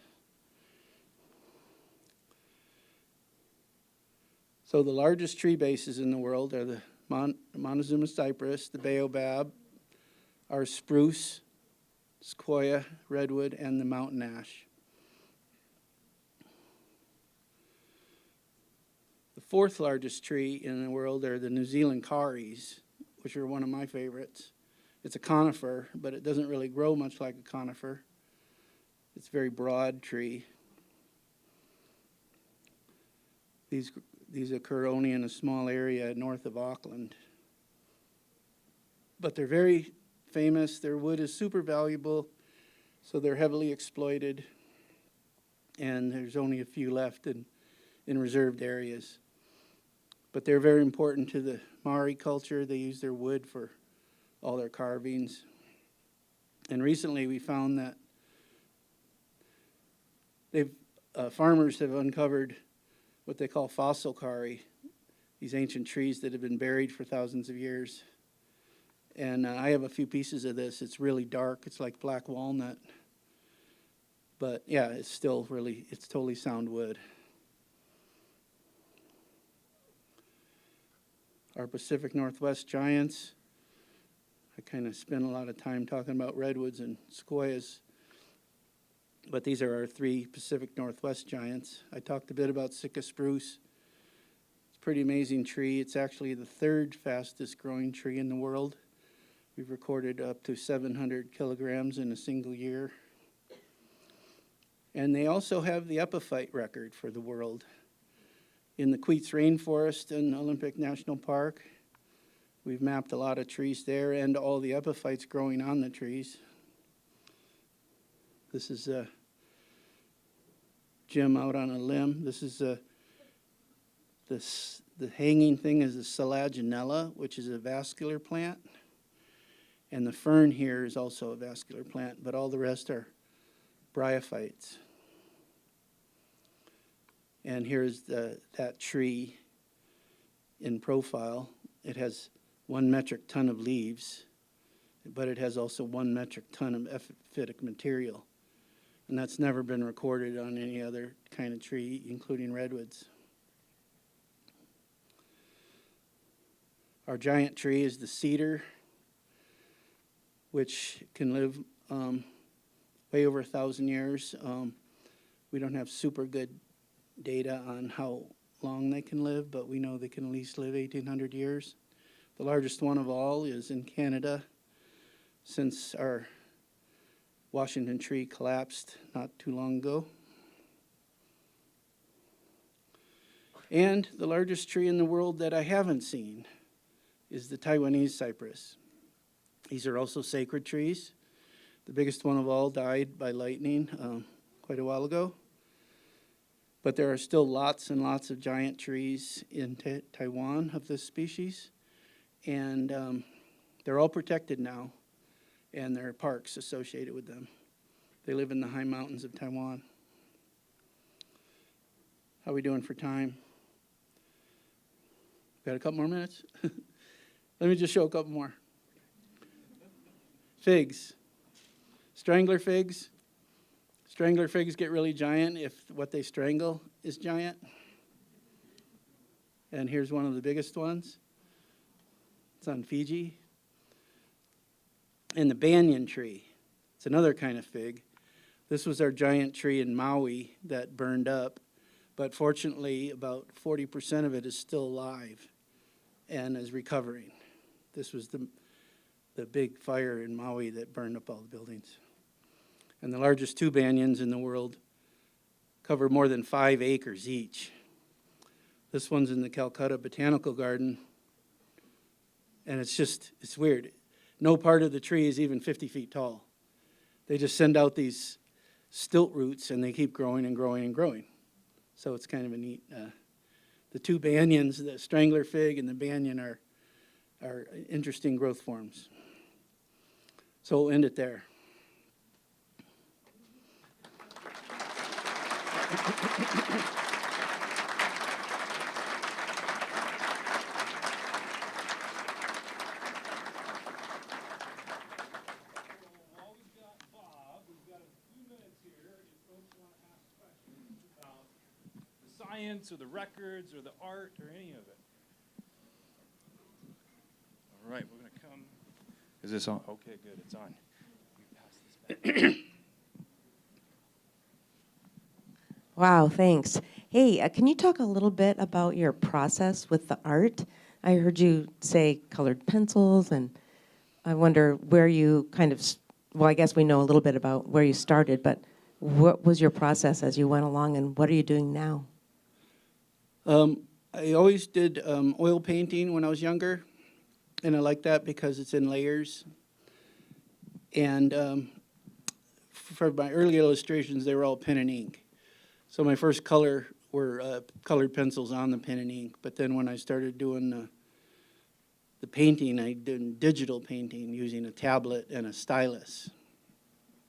So the largest tree bases in the world are the Montezuma cypress, the baobab, our spruce, sequoia, redwood, and the mountain ash. The fourth largest tree in the world are the New Zealand kauris, which are one of my favorites. It's a conifer, but it doesn't really grow much like a conifer. It's a very broad tree. These occur only in a small area north of Auckland. But they're very famous. Their wood is super valuable, so they're heavily exploited. And there's only a few left in reserved areas. But they're very important to the Maori culture. They use their wood for all their carvings. And recently we found that farmers have uncovered what they call fossil kauri, these ancient trees that have been buried for thousands of years. And I have a few pieces of this. It's really dark. It's like black walnut. But yeah, it's totally sound wood. Our Pacific Northwest giants. I kind of spent a lot of time talking about redwoods and sequoias. But these are our three Pacific Northwest giants. I talked a bit about Sitka spruce. It's a pretty amazing tree. It's actually the third fastest growing tree in the world. We've recorded up to 700 kilograms in a single year. And they also have the epiphyte record for the world. In the Queets Rainforest in Olympic National Park, we've mapped a lot of trees there and all the epiphytes growing on the trees. This is Jim out on a limb. This is the hanging thing is the Selaginella, which is a vascular plant. And the fern here is also a vascular plant, but all the rest are bryophytes. And here's that tree in profile. It has 1 metric ton of leaves, but it has also 1 metric ton of epiphytic material. And that's never been recorded on any other kind of tree, including redwoods. Our giant tree is the cedar, which can live way over 1,000 years. We don't have super good data on how long they can live, but we know they can at least live 1,800 years. The largest one of all is in Canada, since our Washington tree collapsed not too long ago. And the largest tree in the world that I haven't seen is the Taiwanese cypress. These are also sacred trees. The biggest one of all died by lightning quite a while ago. But there are still lots and lots of giant trees in Taiwan of this species. And they're all protected now, and there are parks associated with them. They live in the high mountains of Taiwan. How are we doing for time? Got a couple more minutes? Let me just show a couple more. Figs. Strangler figs. Strangler figs get really giant if what they strangle is giant. And here's one of the biggest ones. It's on Fiji. And the banyan tree. It's another kind of fig. This was our giant tree in Maui that burned up. But fortunately, about 40% of it is still alive and is recovering. This was the big fire in Maui that burned up all the buildings. And the largest 2 banyans in the world cover more than 5 acres each. This one's in the Calcutta Botanical Garden. And it's weird. No part of the tree is even 50 feet tall. They just send out these stilt roots and they keep growing and growing and growing. So it's kind of a neat, the 2 banyans, the strangler fig and the banyan are interesting growth forms. So we'll end it there. Science or the records or the art or any of it. All right, we're going to come. Is this on? Okay, good, it's on. Wow, thanks. Hey, can you talk a little bit about your process with the art? I heard you say colored pencils, and I wonder where you well, I guess we know a little bit about where you started, but what was your process as you went along, and what are you doing now? I always did oil painting when I was younger, and I like that because it's in layers. And for my early illustrations, they were all pen and ink. So my first color were colored pencils on the pen and ink. But then when I started doing the painting, I did digital painting using a tablet and a stylus.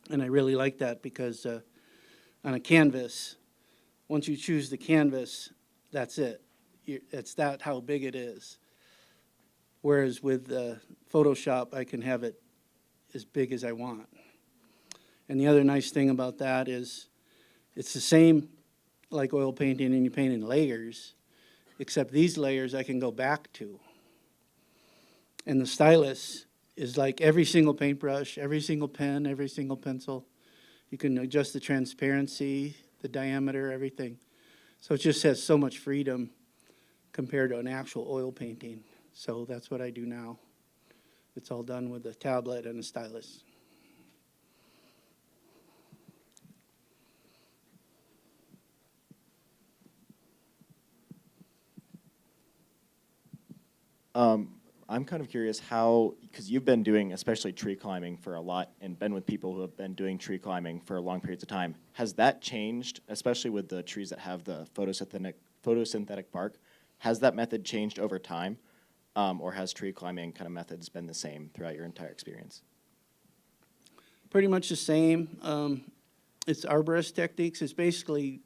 And I really like that because on a canvas, once you choose the canvas, that's it. It's how big it is. Whereas with Photoshop, I can have it as big as I want. And the other nice thing about that is it's the same like oil painting, and you paint in layers, except these layers I can go back to. And the stylus is like every single paintbrush, every single pen, every single pencil. You can adjust the transparency, the diameter, everything. So it just has so much freedom compared to an actual oil painting. So that's what I do now. It's all done with a tablet and a stylus. I'm kind of curious how, because you've been doing especially tree climbing for a lot and been with people who have been doing tree climbing for long periods of time. Has that changed, especially with the trees that have the photosynthetic bark? Has that method changed over time? Or has tree climbing kind of methods been the same throughout your entire experience? Pretty much the same. It's arborist techniques. It's basically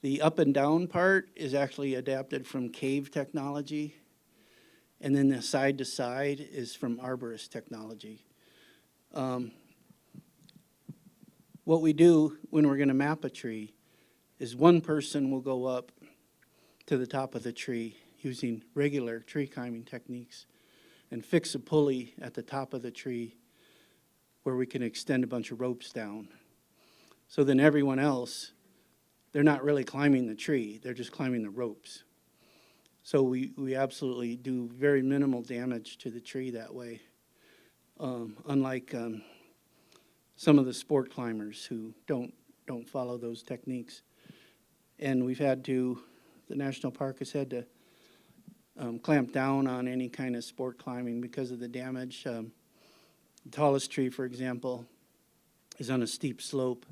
the up and down part is actually adapted from cave technology. And then the side to side is from arborist technology. What we do when we're going to map a tree is one person will go up to the top of the tree using regular tree climbing techniques and fix a pulley at the top of the tree where we can extend a bunch of ropes down. So then everyone else, they're not really climbing the tree, they're just climbing the ropes. So we absolutely do very minimal damage to the tree that way, unlike some of the sport climbers who don't follow those techniques. And the National Park has had to clamp down on any kind of sport climbing because of the damage. The tallest tree, for example, is on a steep slope,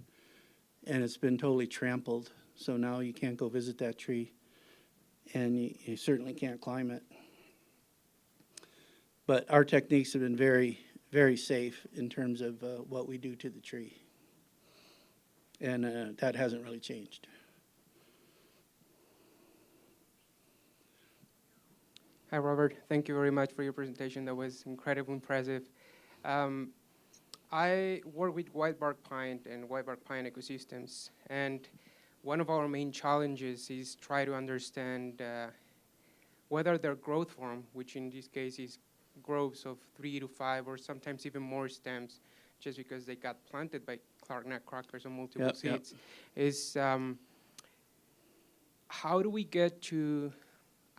and it's been totally trampled. So now you can't go visit that tree, and you certainly can't climb it. But our techniques have been very, very safe in terms of what we do to the tree. And that hasn't really changed. Hi, Robert. Thank you very much for your presentation. That was incredibly impressive. I work with white bark pine and white bark pine ecosystems, and one of our main challenges is try to understand whether their growth form, which in this case is growths of 3 to 5 or sometimes even more stems, just because they got planted by Clark nutcrackers on multiple seeds, is how do we get to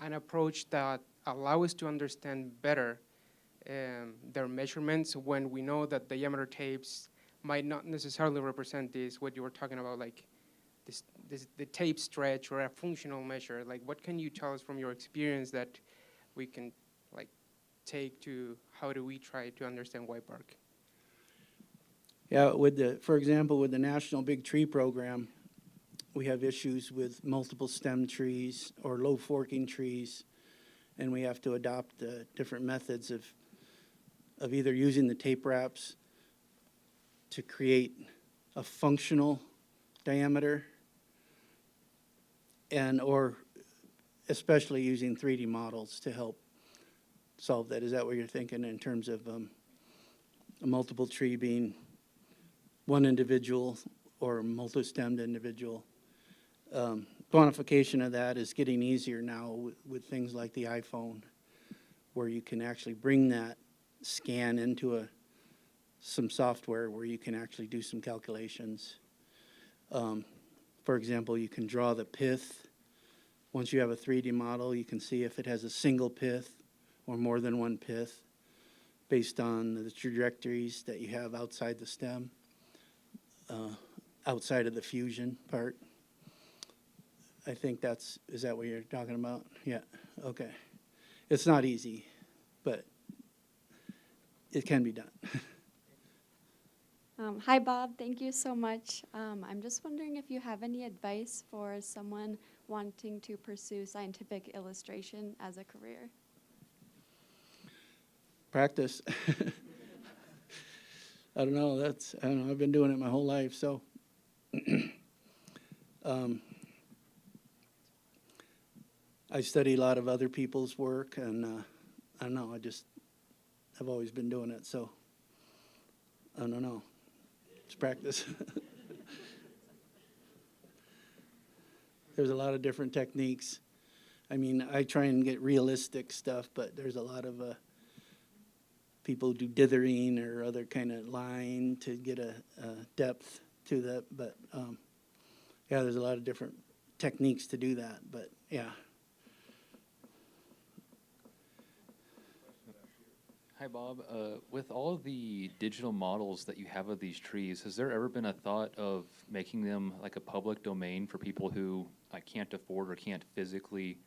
an approach that allow us to understand better their measurements when we know that diameter tapes might not necessarily represent this, what you were talking about, like the tape stretch or a functional measure. Like, what can you tell us from your experience that we can like take to how do we try to understand white bark? Yeah, for example, with the National Big Tree Program, we have issues with multiple stem trees or low forking trees, and we have to adopt different methods of either using the tape wraps to create a functional diameter or especially using 3D models to help solve that. Is that what you're thinking in terms of a multiple tree being one individual or a multi-stemmed individual? Quantification of that is getting easier now with things like the iPhone, where you can actually bring that scan into some software where you can actually do some calculations. For example, you can draw the pith. Once you have a 3D model, you can see if it has a single pith or more than one pith based on the trajectories that you have outside the stem, outside of the fusion part. I think is that what you're talking about? Yeah, okay. It's not easy, but it can be done. Hi, Bob. Thank you so much. I'm just wondering if you have any advice for someone wanting to pursue scientific illustration as a career. Practice. I don't know. I've been doing it my whole life, so. I study a lot of other people's work, and I don't know. I've always been doing it, so I don't know. It's practice. There's a lot of different techniques. I mean, I try and get realistic stuff, but there's a lot of people who do dithering or other kind of line to get a depth to that. But yeah, there's a lot of different techniques to do that. But yeah. Hi, Bob. With all the digital models that you have of these trees, has there ever been a thought of making them like a public domain for people who can't afford or can't physically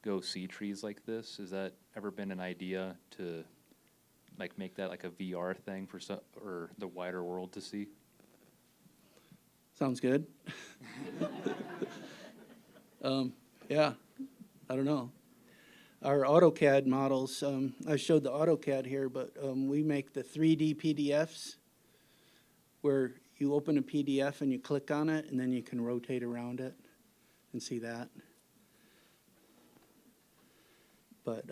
go see trees like this? Has that ever been an idea to like make that like a VR thing for some, or the wider world to see? Sounds good. Yeah, I don't know. Our AutoCAD models, I showed the AutoCAD here, but we make the 3D PDFs where you open a PDF and you click on it, and then you can rotate around it and see that. But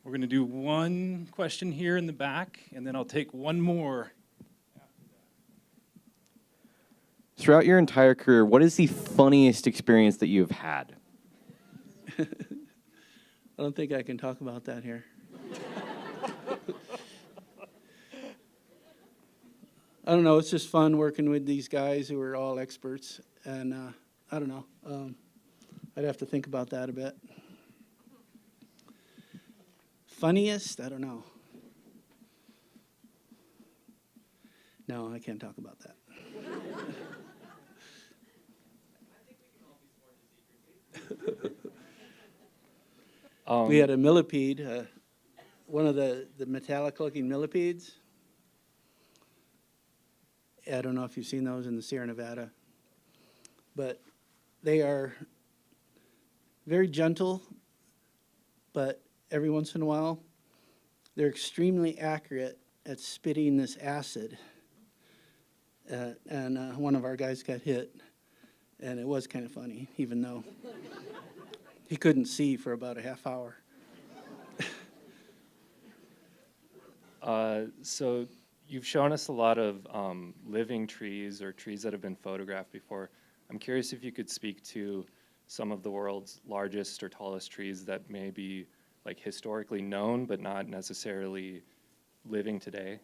We're going to do one question here in the back, and then I'll take one more. Throughout your entire career, what is the funniest experience that you've had? I don't think I can talk about that here. I don't know. It's just fun working with these guys who are all experts, and I don't know. I'd have to think about that a bit. Funniest? I don't know. No, I can't talk about that. We had a millipede, one of the metallic-looking millipedes. I don't know if you've seen those in the Sierra Nevada, but they are very gentle, but every once in a while, they're extremely accurate at spitting this acid. And one of our guys got hit, and it was kind of funny, even though he couldn't see for about a half hour. So you've shown us a lot of living trees or trees that have been photographed before. I'm curious if you could speak to some of the world's largest or tallest trees that may be like historically known but not necessarily living today.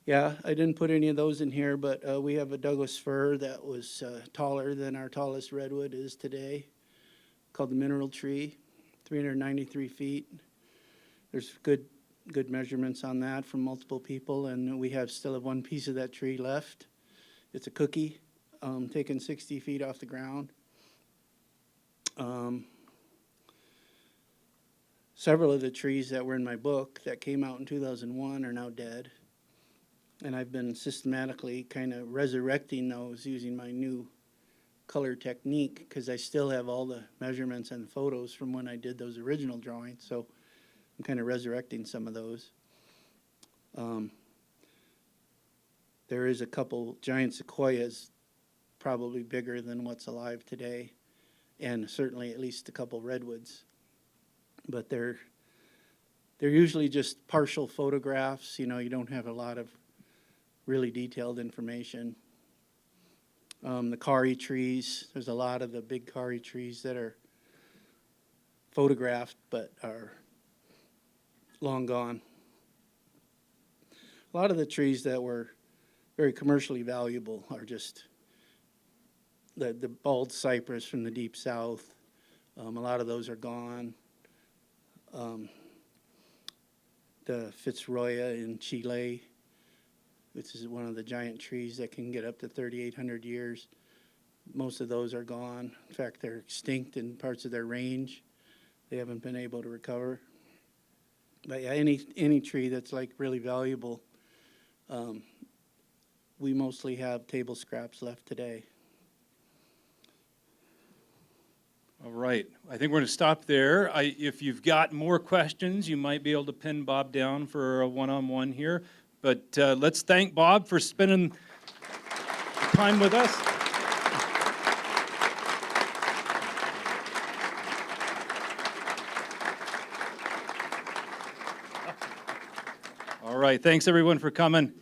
Yeah, I didn't put any of those in here, but we have a Douglas fir that was taller than our tallest redwood is today, called the mineral tree, 393 feet. There's good measurements on that from multiple people, and we still have one piece of that tree left. It's a cookie, taken 60 feet off the ground. Several of the trees that were in my book that came out in 2001 are now dead. And I've been systematically kind of resurrecting those using my new color technique, because I still have all the measurements and photos from when I did those original drawings. So I'm kind of resurrecting some of those. There is a couple giant sequoias, probably bigger than what's alive today, and certainly at least a couple redwoods. But they're usually just partial photographs. You know, you don't have a lot of really detailed information. The Kari trees, there's a lot of the big Kari trees that are photographed but are long gone. A lot of the trees that were very commercially valuable are just the bald cypress from the deep south. A lot of those are gone. The Fitzroya in Chile, which is one of the giant trees that can get up to 3,800 years. Most of those are gone. In fact, they're extinct in parts of their range. They haven't been able to recover. But yeah, any tree that's like really valuable, we mostly have table scraps left today. All right, I think we're going to stop there. If you've got more questions, you might be able to pin Bob down for a one-on-one here. But let's thank Bob for spending time with us. All right, thanks everyone for coming.